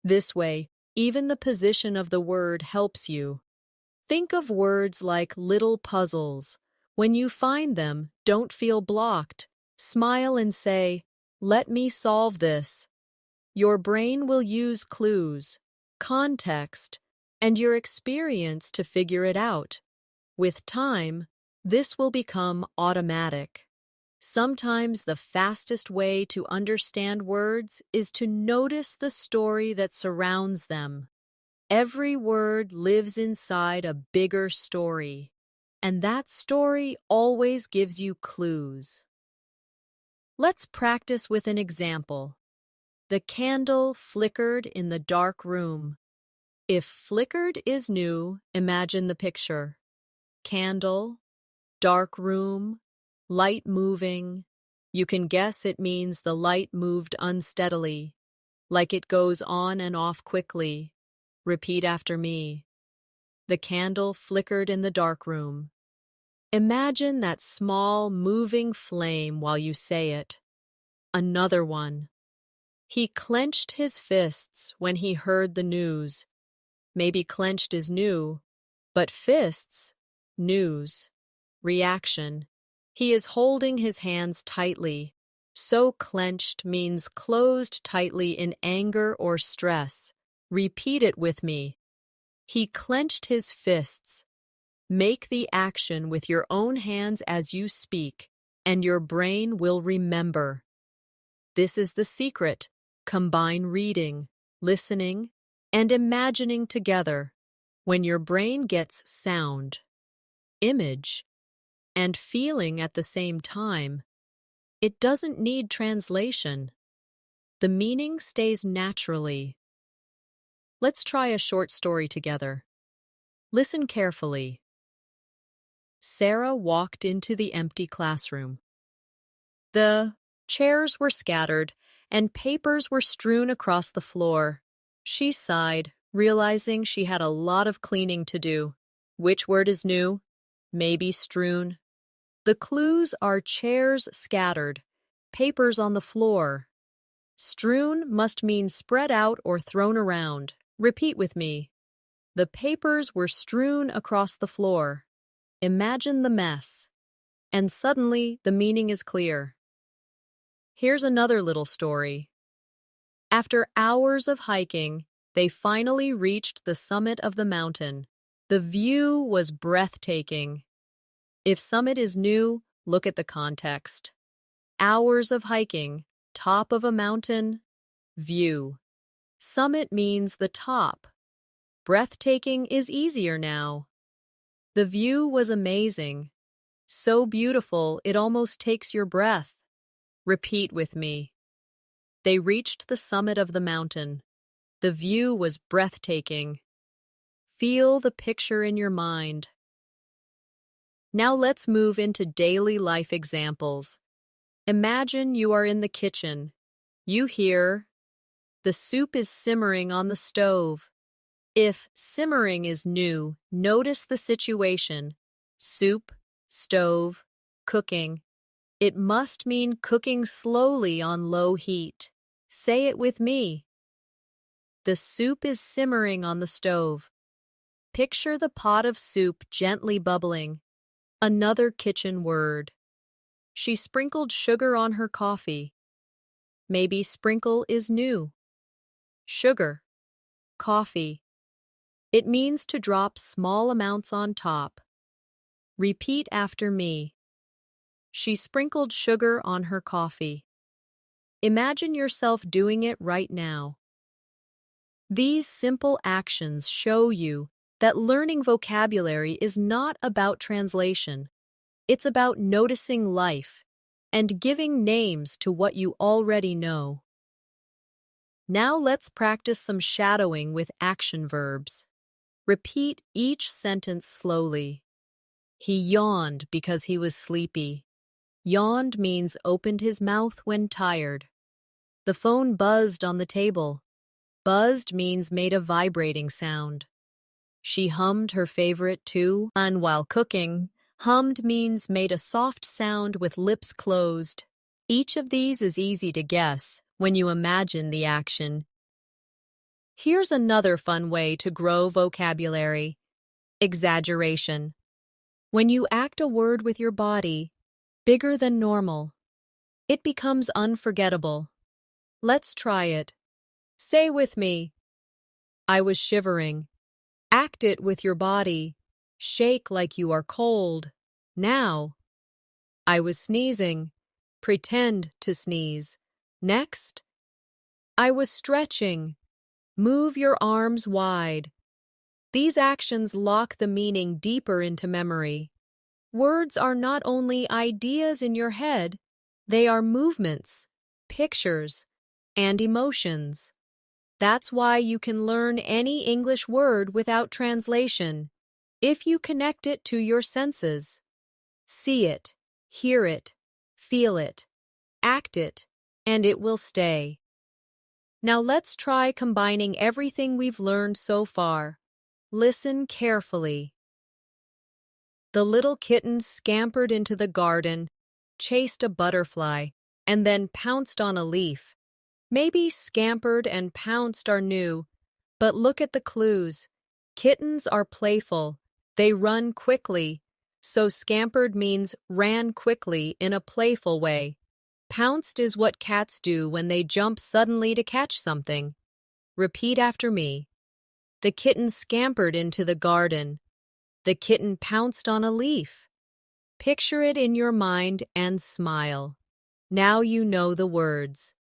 This way, even the position of the word helps you. Think of words like little puzzles. When you find them, don't feel blocked. Smile and say, "Let me solve this." Your brain will use clues, context, and your experience to figure it out. With time, this will become automatic. Sometimes the fastest way to understand words is to notice the story that surrounds them. Every word lives inside a bigger story, and that story always gives you clues. Let's practice with an example. The candle flickered in the dark room. If flickered is new, imagine the picture. Candle, dark room, light moving. You can guess it means the light moved unsteadily, like it goes on and off quickly. Repeat after me. The candle flickered in the dark room. Imagine that small, moving flame while you say it. Another one. He clenched his fists when he heard the news. Maybe clenched is new, but fists, news, reaction. He is holding his hands tightly. So clenched means closed tightly in anger or stress. Repeat it with me. He clenched his fists. Make the action with your own hands as you speak, and your brain will remember. This is the secret. Combine reading, listening, and imagining together. When your brain gets sound, image, and feeling at the same time, it doesn't need translation. The meaning stays naturally. Let's try a short story together. Listen carefully. Sarah walked into the empty classroom. The chairs were scattered, and papers were strewn across the floor. She sighed, realizing she had a lot of cleaning to do. Which word is new? Maybe strewn. The clues are chairs scattered, papers on the floor. Strewn must mean spread out or thrown around. Repeat with me. The papers were strewn across the floor. Imagine the mess. And suddenly the meaning is clear. Here's another little story. After hours of hiking, they finally reached the summit of the mountain. The view was breathtaking. If summit is new, look at the context. Hours of hiking, top of a mountain, view. Summit means the top. Breathtaking is easier now. The view was amazing. So beautiful it almost takes your breath. Repeat with me. They reached the summit of the mountain. The view was breathtaking. Feel the picture in your mind. Now let's move into daily life examples. Imagine you are in the kitchen. You hear, "The soup is simmering on the stove." If simmering is new, notice the situation. Soup, stove, cooking. It must mean cooking slowly on low heat. Say it with me. The soup is simmering on the stove. Picture the pot of soup gently bubbling. Another kitchen word. She sprinkled sugar on her coffee. Maybe sprinkle is new. Sugar, coffee. It means to drop small amounts on top. Repeat after me. She sprinkled sugar on her coffee. Imagine yourself doing it right now. These simple actions show you that learning vocabulary is not about translation. It's about noticing life and giving names to what you already know. Now let's practice some shadowing with action verbs. Repeat each sentence slowly. He yawned because he was sleepy. Yawned means opened his mouth when tired. The phone buzzed on the table. Buzzed means made a vibrating sound. She hummed her favorite tune, and while cooking, hummed means made a soft sound with lips closed. Each of these is easy to guess when you imagine the action. Here's another fun way to grow vocabulary. Exaggeration. When you act a word with your body, bigger than normal, it becomes unforgettable. Let's try it. Say with me. I was shivering. Act it with your body. Shake like you are cold. Now. I was sneezing. Pretend to sneeze. Next. I was stretching. Move your arms wide. These actions lock the meaning deeper into memory. Words are not only ideas in your head, they are movements, pictures, and emotions. That's why you can learn any English word without translation, if you connect it to your senses. See it, hear it, feel it, act it, and it will stay. Now let's try combining everything we've learned so far. Listen carefully. The little kitten scampered into the garden, chased a butterfly, and then pounced on a leaf. Maybe scampered and pounced are new, but look at the clues. Kittens are playful. They run quickly. So scampered means ran quickly in a playful way. Pounced is what cats do when they jump suddenly to catch something. Repeat after me. The kitten scampered into the garden. The kitten pounced on a leaf. Picture it in your mind and smile. Now you know the words.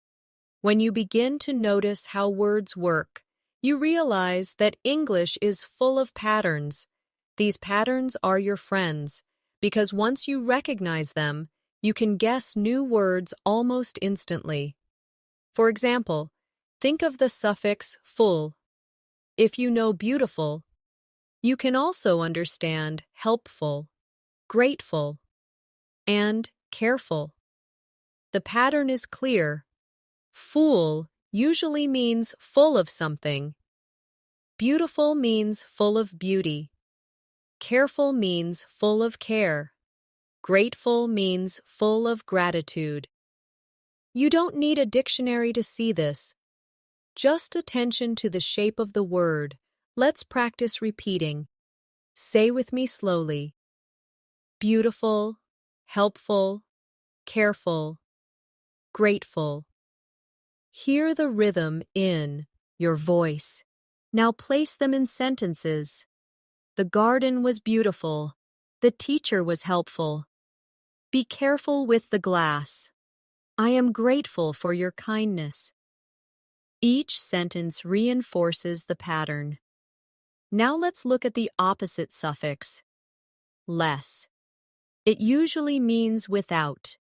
When you begin to notice how words work, you realize that English is full of patterns. These patterns are your friends, because once you recognize them, you can guess new words almost instantly. For example, think of the suffix full. If you know beautiful, you can also understand helpful, grateful, and careful. The pattern is clear. Full usually means full of something. Beautiful means full of beauty. Careful means full of care. Grateful means full of gratitude. You don't need a dictionary to see this. Just attention to the shape of the word. Let's practice repeating. Say with me slowly. Beautiful, helpful, careful, grateful. Hear the rhythm in your voice. Now place them in sentences. The garden was beautiful. The teacher was helpful. Be careful with the glass. I am grateful for your kindness. Each sentence reinforces the pattern. Now let's look at the opposite suffix, less. It usually means without.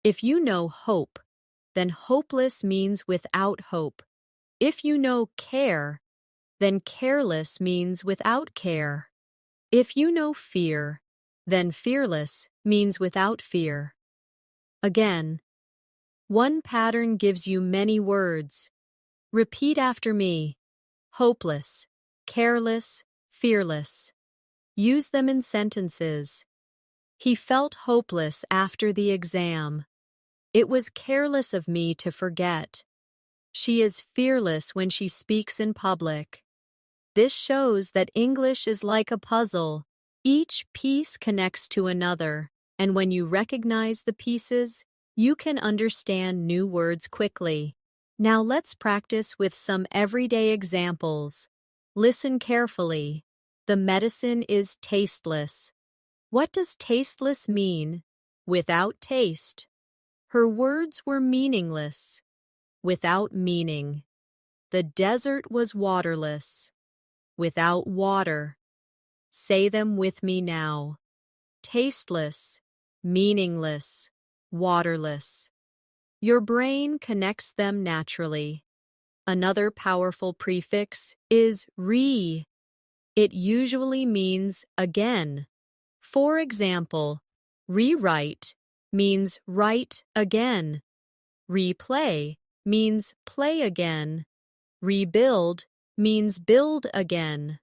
If you know hope, then hopeless means without hope. If you know care, then careless means without care. If you know fear, then fearless means without fear. Again, one pattern gives you many words. Repeat after me. Hopeless, careless, fearless. Use them in sentences. He felt hopeless after the exam. It was careless of me to forget. She is fearless when she speaks in public. This shows that English is like a puzzle. Each piece connects to another, and when you recognize the pieces, you can understand new words quickly. Now let's practice with some everyday examples. Listen carefully. The medicine is tasteless. What does tasteless mean? Without taste. Her words were meaningless. Without meaning. The desert was waterless. Without water. Say them with me now. Tasteless, meaningless, waterless. Your brain connects them naturally. Another powerful prefix is re. It usually means again. For example, rewrite means write again. Replay means play again. Rebuild means build again.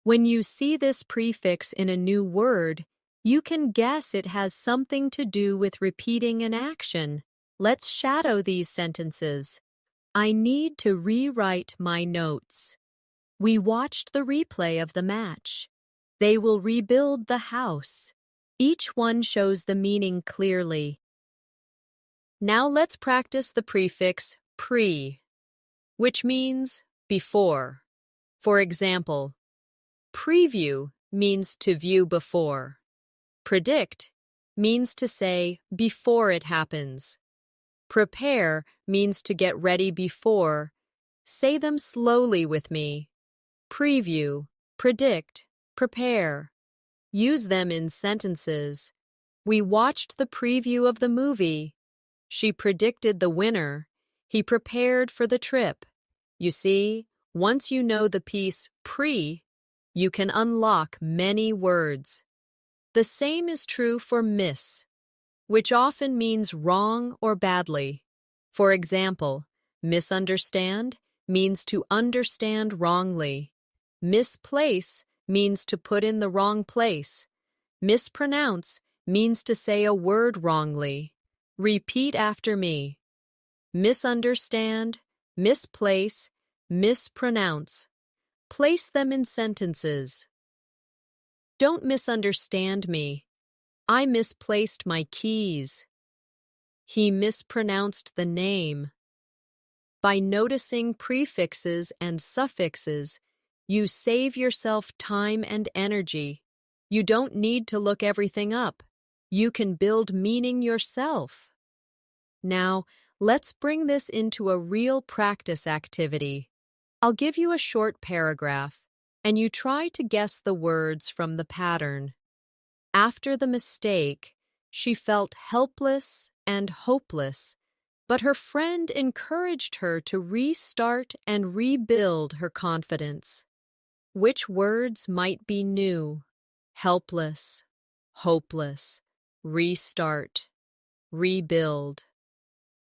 When you see this prefix in a new word, you can guess it has something to do with repeating an action. Let's shadow these sentences. I need to rewrite my notes. We watched the replay of the match. They will rebuild the house. Each one shows the meaning clearly. Now let's practice the prefix pre, which means before. For example, preview means to view before. Predict means to say before it happens. Prepare means to get ready before. Say them slowly with me. Preview, predict, prepare. Use them in sentences. We watched the preview of the movie. She predicted the winner. He prepared for the trip. You see, once you know the piece pre, you can unlock many words. The same is true for miss, which often means wrong or badly. For example, misunderstand means to understand wrongly. Misplace means to put in the wrong place. Mispronounce means to say a word wrongly. Repeat after me. Misunderstand, misplace, mispronounce. Place them in sentences. Don't misunderstand me. I misplaced my keys. He mispronounced the name. By noticing prefixes and suffixes, you save yourself time and energy. You don't need to look everything up. You can build meaning yourself. Now, Let's bring this into a real practice activity. I'll give you a short paragraph, and you try to guess the words from the pattern. After the mistake, she felt helpless and hopeless, but her friend encouraged her to restart and rebuild her confidence. Which words might be new? Helpless, hopeless, restart, rebuild.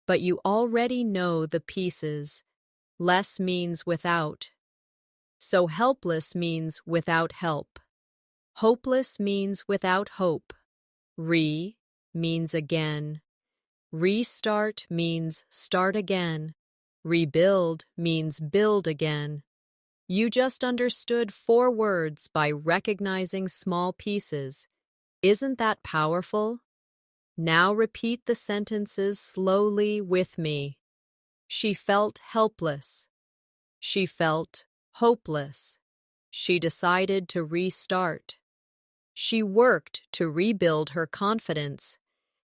But you already know the pieces. Less means without. So helpless means without help. Hopeless means without hope. Re means again. Restart means start again. Rebuild means build again. You just understood 4 words by recognizing small pieces. Isn't that powerful? Now repeat the sentences slowly with me. She felt helpless. She felt hopeless. She decided to restart. She worked to rebuild her confidence.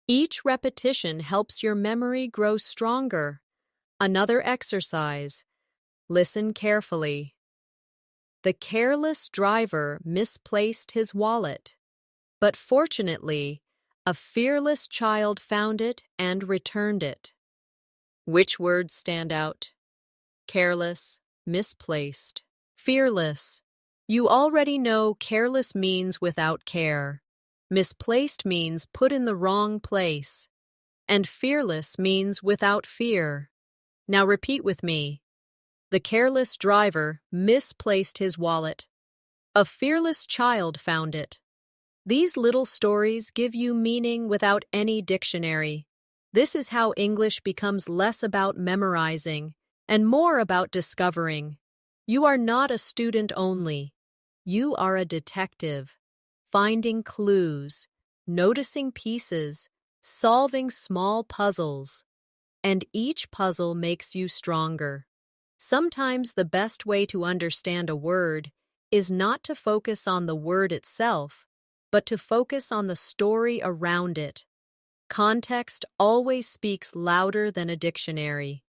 Each repetition helps your memory grow stronger. Another exercise. Listen carefully. The careless driver misplaced his wallet, but fortunately, a fearless child found it and returned it. Which words stand out? Careless, misplaced, fearless. You already know careless means without care. Misplaced means put in the wrong place. And fearless means without fear. Now repeat with me. The careless driver misplaced his wallet. A fearless child found it. These little stories give you meaning without any dictionary. This is how English becomes less about memorizing and more about discovering. You are not a student only. You are a detective, finding clues, noticing pieces, solving small puzzles. And each puzzle makes you stronger. Sometimes the best way to understand a word is not to focus on the word itself, but to focus on the story around it. Context always speaks louder than a dictionary.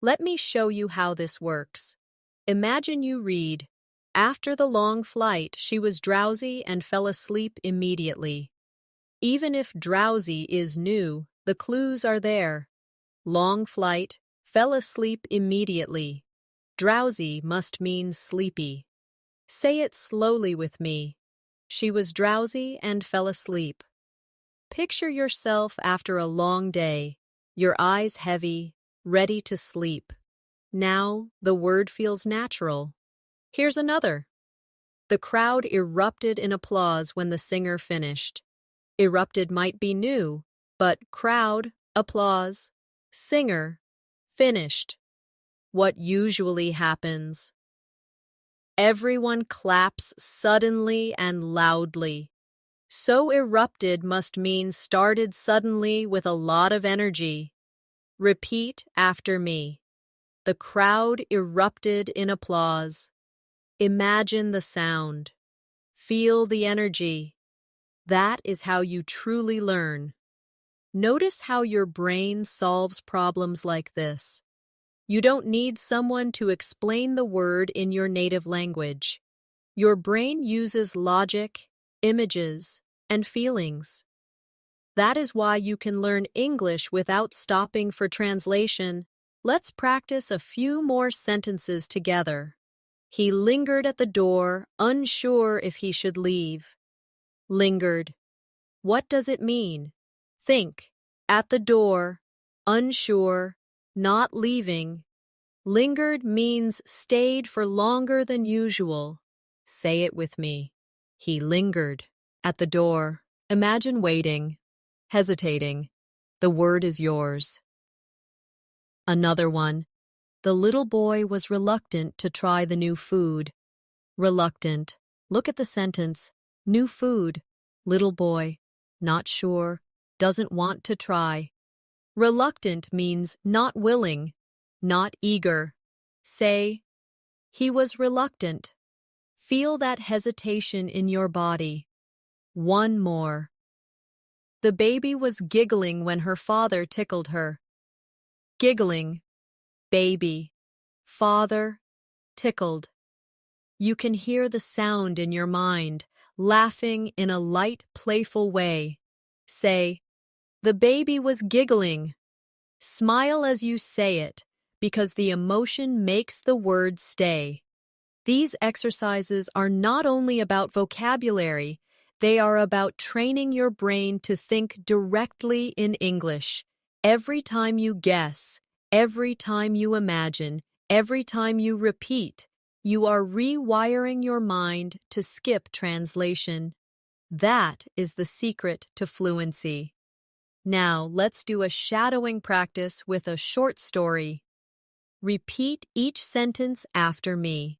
Let me show you how this works. Imagine you read, "After the long flight, she was drowsy and fell asleep immediately." Even if drowsy is new, the clues are there. Long flight, fell asleep immediately. Drowsy must mean sleepy. Say it slowly with me. She was drowsy and fell asleep. Picture yourself after a long day, your eyes heavy, ready to sleep. Now, the word feels natural. Here's another. The crowd erupted in applause when the singer finished. Erupted might be new, but crowd, applause, singer, finished. What usually happens? Everyone claps suddenly and loudly. So erupted must mean started suddenly with a lot of energy. Repeat after me. The crowd erupted in applause. Imagine the sound. Feel the energy. That is how you truly learn. Notice how your brain solves problems like this. You don't need someone to explain the word in your native language. Your brain uses logic, images, and feelings. That is why you can learn English without stopping for translation. Let's practice a few more sentences together. He lingered at the door, unsure if he should leave. Lingered. What does it mean? Think. At the door, unsure, not leaving. Lingered means stayed for longer than usual. Say it with me. He lingered at the door. Imagine waiting, hesitating. The word is yours. Another one. The little boy was reluctant to try the new food. Reluctant. Look at the sentence. New food. Little boy. Not sure. Doesn't want to try. Reluctant means not willing, not eager. Say, he was reluctant. Feel that hesitation in your body. One more. The baby was giggling when her father tickled her. giggling, baby, father, tickled. You can hear the sound in your mind, laughing in a light, playful way. Say, the baby was giggling. Smile as you say it, because the emotion makes the word stay. These exercises are not only about vocabulary, they are about training your brain to think directly in English. Every time you guess, every time you imagine, every time you repeat, you are rewiring your mind to skip translation. That is the secret to fluency. Now, let's do a shadowing practice with a short story. Repeat each sentence after me.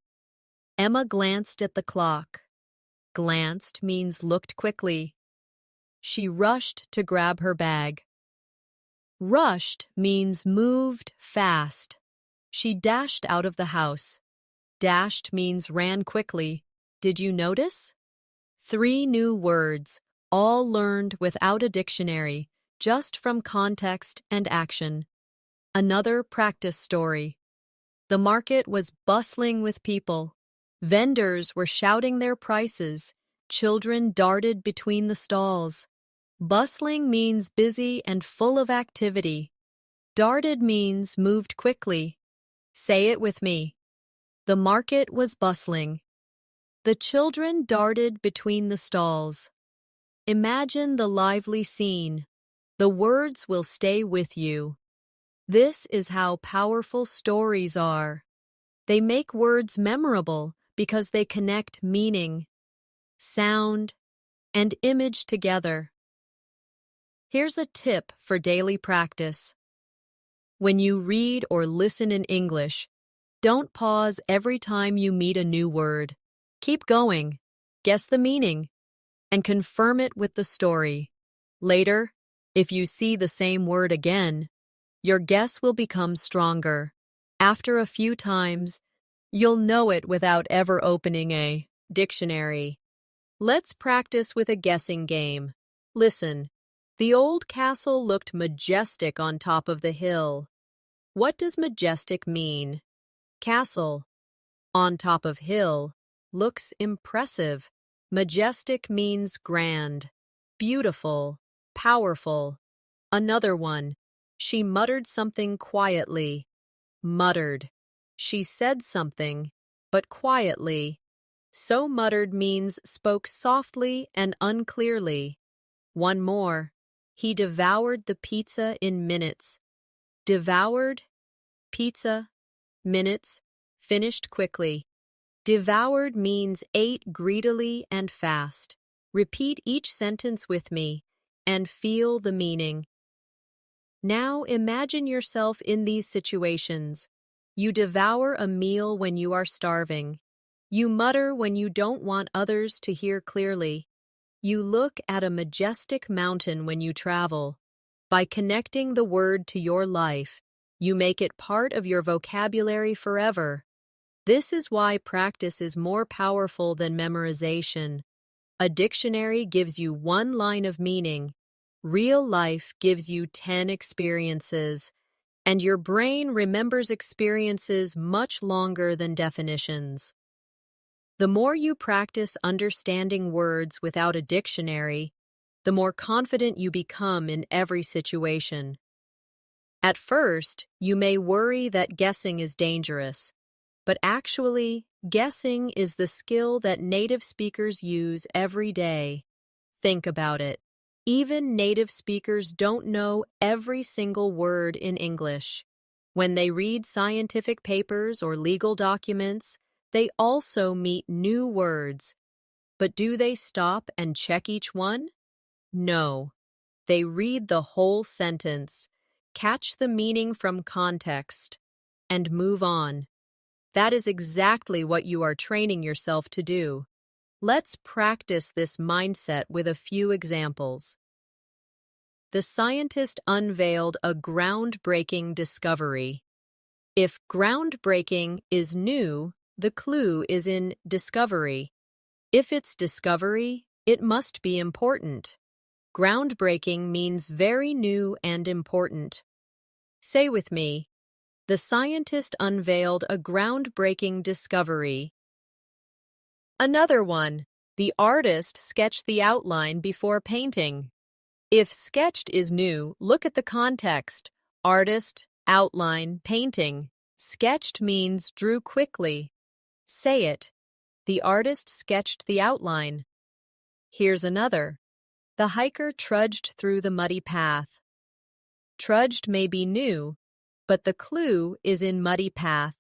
Emma glanced at the clock. Glanced means looked quickly. She rushed to grab her bag. Rushed means moved fast. She dashed out of the house. Dashed means ran quickly. Did you notice? 3 new words, all learned without a dictionary, just from context and action. Another practice story. The market was bustling with people. Vendors were shouting their prices. Children darted between the stalls. Bustling means busy and full of activity. Darted means moved quickly. Say it with me. The market was bustling. The children darted between the stalls. Imagine the lively scene. The words will stay with you. This is how powerful stories are. They make words memorable because they connect meaning, sound, and image together. Here's a tip for daily practice. When you read or listen in English, don't pause every time you meet a new word. Keep going, guess the meaning, and confirm it with the story. Later, if you see the same word again, your guess will become stronger. After a few times, you'll know it without ever opening a dictionary. Let's practice with a guessing game. Listen. The old castle looked majestic on top of the hill. What does majestic mean? Castle. On top of hill. Looks impressive. Majestic means grand, beautiful, powerful. Another one. She muttered something quietly. Muttered. She said something, but quietly. So muttered means spoke softly and unclearly. One more. He devoured the pizza in minutes. Devoured, pizza, minutes, finished quickly. Devoured means ate greedily and fast. Repeat each sentence with me and feel the meaning. Now imagine yourself in these situations. You devour a meal when you are starving. You mutter when you don't want others to hear clearly. You look at a majestic mountain when you travel. By connecting the word to your life, you make it part of your vocabulary forever. This is why practice is more powerful than memorization. A dictionary gives you 1 line of meaning. Real life gives you 10 experiences. And your brain remembers experiences much longer than definitions. The more you practice understanding words without a dictionary, the more confident you become in every situation. At first, you may worry that guessing is dangerous, but actually, guessing is the skill that native speakers use every day. Think about it. Even native speakers don't know every single word in English. When they read scientific papers or legal documents, they also meet new words. But do they stop and check each one? No. They read the whole sentence, catch the meaning from context, and move on. That is exactly what you are training yourself to do. Let's practice this mindset with a few examples. The scientist unveiled a groundbreaking discovery. If groundbreaking is new, the clue is in discovery. If it's discovery, it must be important. Groundbreaking means very new and important. Say with me, the scientist unveiled a groundbreaking discovery. Another one, the artist sketched the outline before painting. If sketched is new, look at the context. Artist, outline, painting. Sketched means drew quickly. Say it. The artist sketched the outline. Here's another. The hiker trudged through the muddy path. Trudged may be new, but the clue is in muddy path.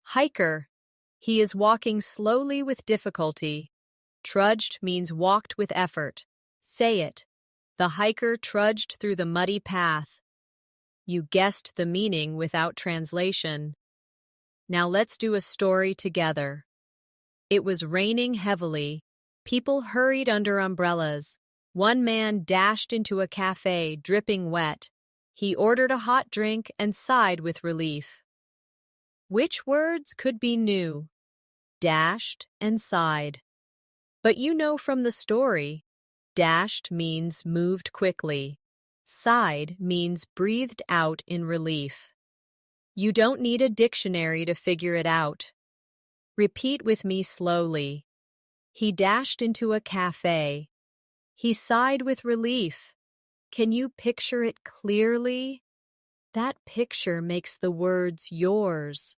Hiker. He is walking slowly with difficulty. Trudged means walked with effort. Say it. The hiker trudged through the muddy path. You guessed the meaning without translation. Now let's do a story together. It was raining heavily. People hurried under umbrellas. One man dashed into a cafe, dripping wet. He ordered a hot drink and sighed with relief. Which words could be new? Dashed and sighed. But you know from the story, dashed means moved quickly. Sighed means breathed out in relief. You don't need a dictionary to figure it out. Repeat with me slowly. He dashed into a cafe. He sighed with relief. Can you picture it clearly? That picture makes the words yours.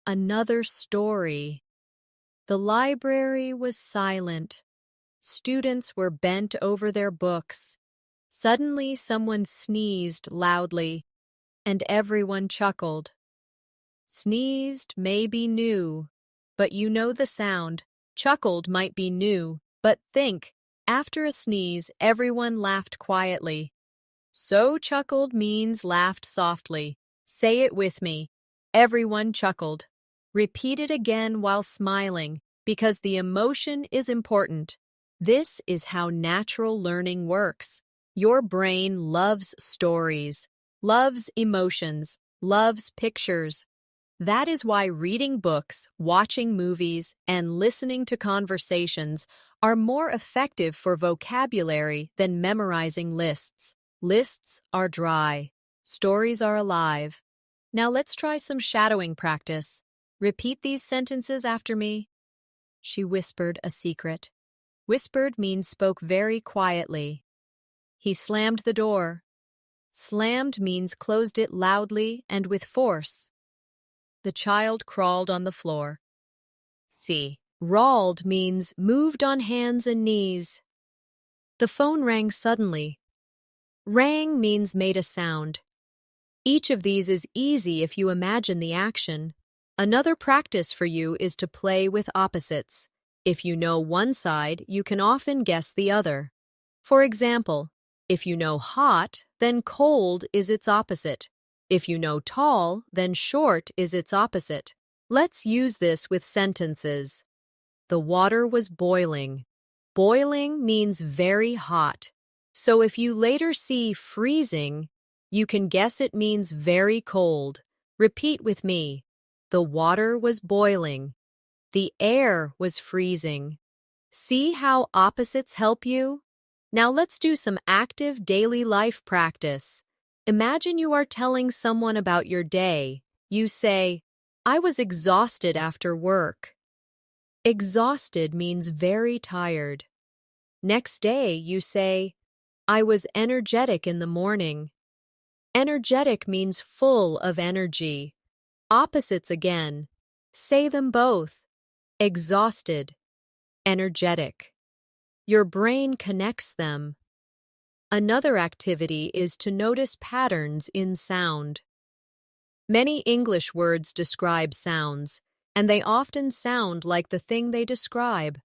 Another story. The library was silent. Students were bent over their books. Suddenly someone sneezed loudly, and everyone chuckled. Sneezed may be new, but you know the sound. Chuckled might be new, but think, after a sneeze, everyone laughed quietly. So chuckled means laughed softly. Say it with me. Everyone chuckled. Repeat it again while smiling, because the emotion is important. This is how natural learning works. Your brain loves stories, loves emotions, loves pictures. That is why reading books, watching movies, and listening to conversations are more effective for vocabulary than memorizing lists. Lists are dry. Stories are alive. Now let's try some shadowing practice. Repeat these sentences after me. She whispered a secret. Whispered means spoke very quietly. He slammed the door. Slammed means closed it loudly and with force. The child crawled on the floor. C. Rawled means moved on hands and knees. The phone rang suddenly. Rang means made a sound. Each of these is easy if you imagine the action. Another practice for you is to play with opposites. If you know one side, you can often guess the other. For example, if you know hot, then cold is its opposite. If you know tall, then short is its opposite. Let's use this with sentences. The water was boiling. Boiling means very hot. So if you later see freezing, you can guess it means very cold. Repeat with me. The water was boiling. The air was freezing. See how opposites help you? Now let's do some active daily life practice. Imagine you are telling someone about your day. You say, I was exhausted after work. Exhausted means very tired. Next day, you say, I was energetic in the morning. Energetic means full of energy. Opposites again. Say them both. Exhausted. Energetic. Your brain connects them. Another activity is to notice patterns in sound. Many English words describe sounds, and they often sound like the thing they describe.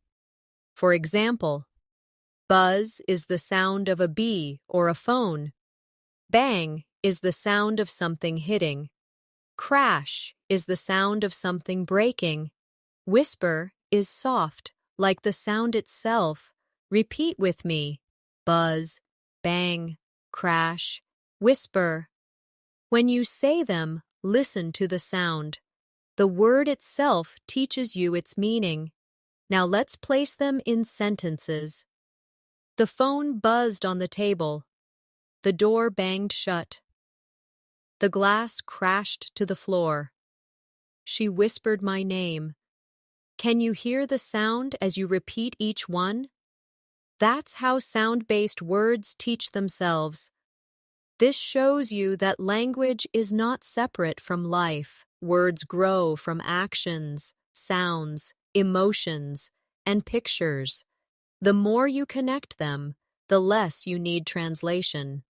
For example, buzz is the sound of a bee or a phone. Bang is the sound of something hitting. Crash is the sound of something breaking. Whisper is soft, like the sound itself. Repeat with me. Buzz, bang, crash, whisper. When you say them, listen to the sound. The word itself teaches you its meaning. Now let's place them in sentences. The phone buzzed on the table. The door banged shut. The glass crashed to the floor. She whispered my name. Can you hear the sound as you repeat each one? That's how sound-based words teach themselves. This shows you that language is not separate from life. Words grow from actions, sounds, emotions, and pictures. The more you connect them, the less you need translation.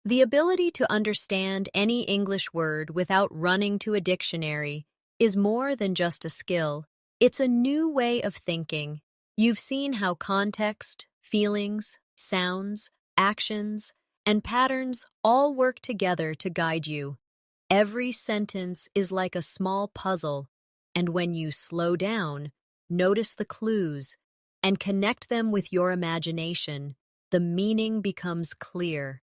The ability to understand any English word without running to a dictionary is more than just a skill. It's a new way of thinking. You've seen how context, feelings, sounds, actions, and patterns all work together to guide you. Every sentence is like a small puzzle, and when you slow down, notice the clues, and connect them with your imagination, the meaning becomes clear.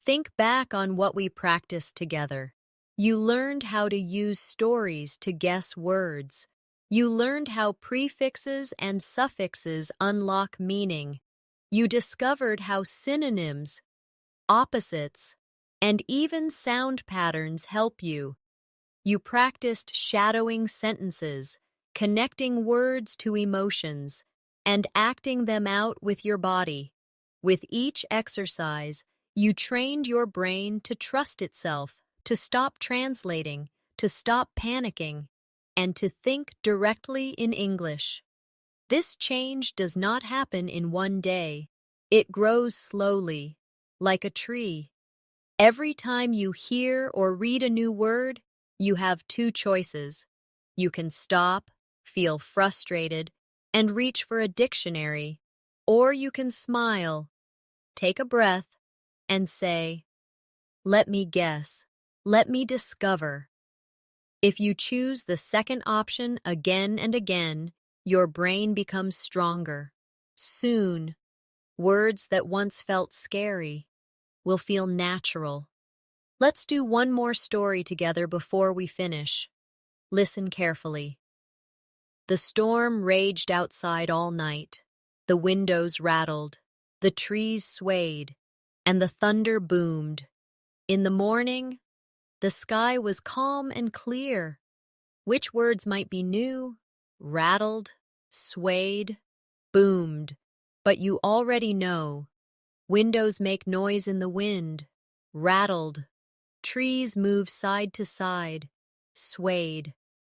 Think back on what we practiced together. You learned how to use stories to guess words. You learned how prefixes and suffixes unlock meaning. You discovered how synonyms, opposites, and even sound patterns help you. You practiced shadowing sentences, connecting words to emotions, and acting them out with your body. With each exercise, you trained your brain to trust itself, to stop translating, to stop panicking, and to think directly in English. This change does not happen in one day. It grows slowly, like a tree. Every time you hear or read a new word, you have two choices. You can stop, feel frustrated, and reach for a dictionary, or you can smile, take a breath, and say, "Let me guess, let me discover." If you choose the second option again and again, your brain becomes stronger. Soon, words that once felt scary will feel natural. Let's do one more story together before we finish. Listen carefully. The storm raged outside all night. The windows rattled, the trees swayed, and the thunder boomed. In the morning, the sky was calm and clear. Which words might be new, rattled, swayed, boomed, but you already know. Windows make noise in the wind, rattled. Trees move side to side, swayed.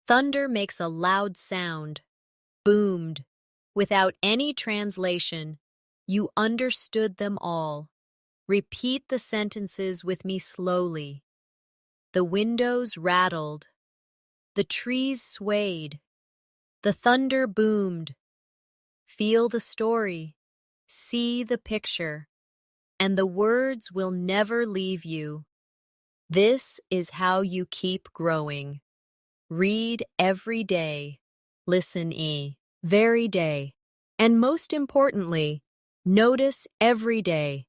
Thunder makes a loud sound, boomed. Without any translation, you understood them all. Repeat the sentences with me slowly. The windows rattled. The trees swayed. The thunder boomed. Feel the story. See the picture. And the words will never leave you. This is how you keep growing. Read every day. Listen very day. And most importantly, notice every day.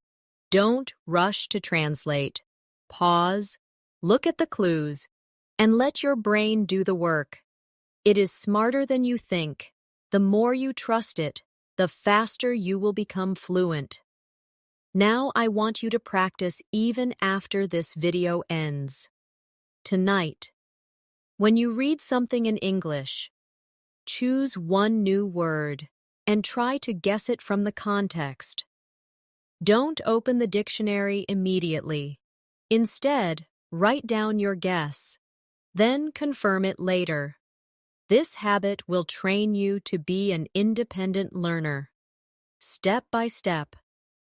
Don't rush to translate. Pause, look at the clues, and let your brain do the work. It is smarter than you think. The more you trust it, the faster you will become fluent. Now I want you to practice even after this video ends. Tonight, when you read something in English, choose one new word and try to guess it from the context. Don't open the dictionary immediately. Instead, write down your guess, then confirm it later. This habit will train you to be an independent learner. Step by step,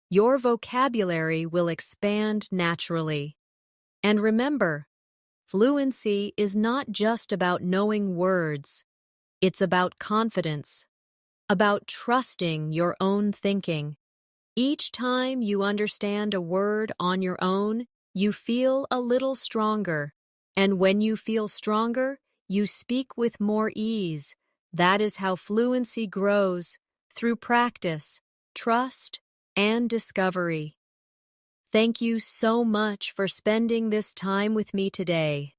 your vocabulary will expand naturally. And remember, fluency is not just about knowing words. It's about confidence, about trusting your own thinking. Each time you understand a word on your own, you feel a little stronger. And when you feel stronger, you speak with more ease. That is how fluency grows, through practice, trust, and discovery. Thank you so much for spending this time with me today.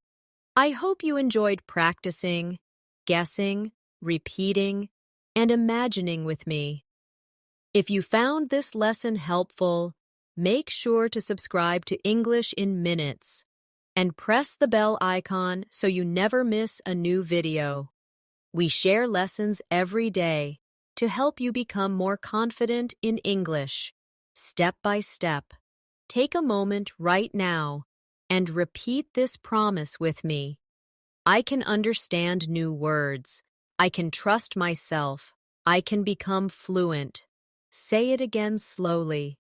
I hope you enjoyed practicing, guessing, repeating, and imagining with me. If you found this lesson helpful, make sure to subscribe to English in Minutes and press the bell icon so you never miss a new video. We share lessons every day to help you become more confident in English, step by step. Take a moment right now and repeat this promise with me. I can understand new words. I can trust myself. I can become fluent. Say it again slowly.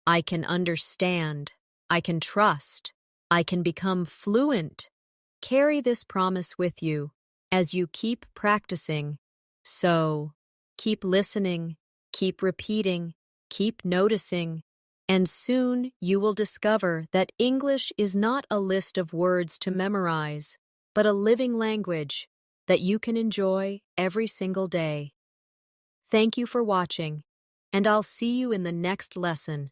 I can understand. I can trust. I can become fluent. Carry this promise with you as you keep practicing. So, keep listening, keep repeating, keep noticing, and soon you will discover that English is not a list of words to memorize, but a living language that you can enjoy every single day. Thank you for watching, and I'll see you in the next lesson.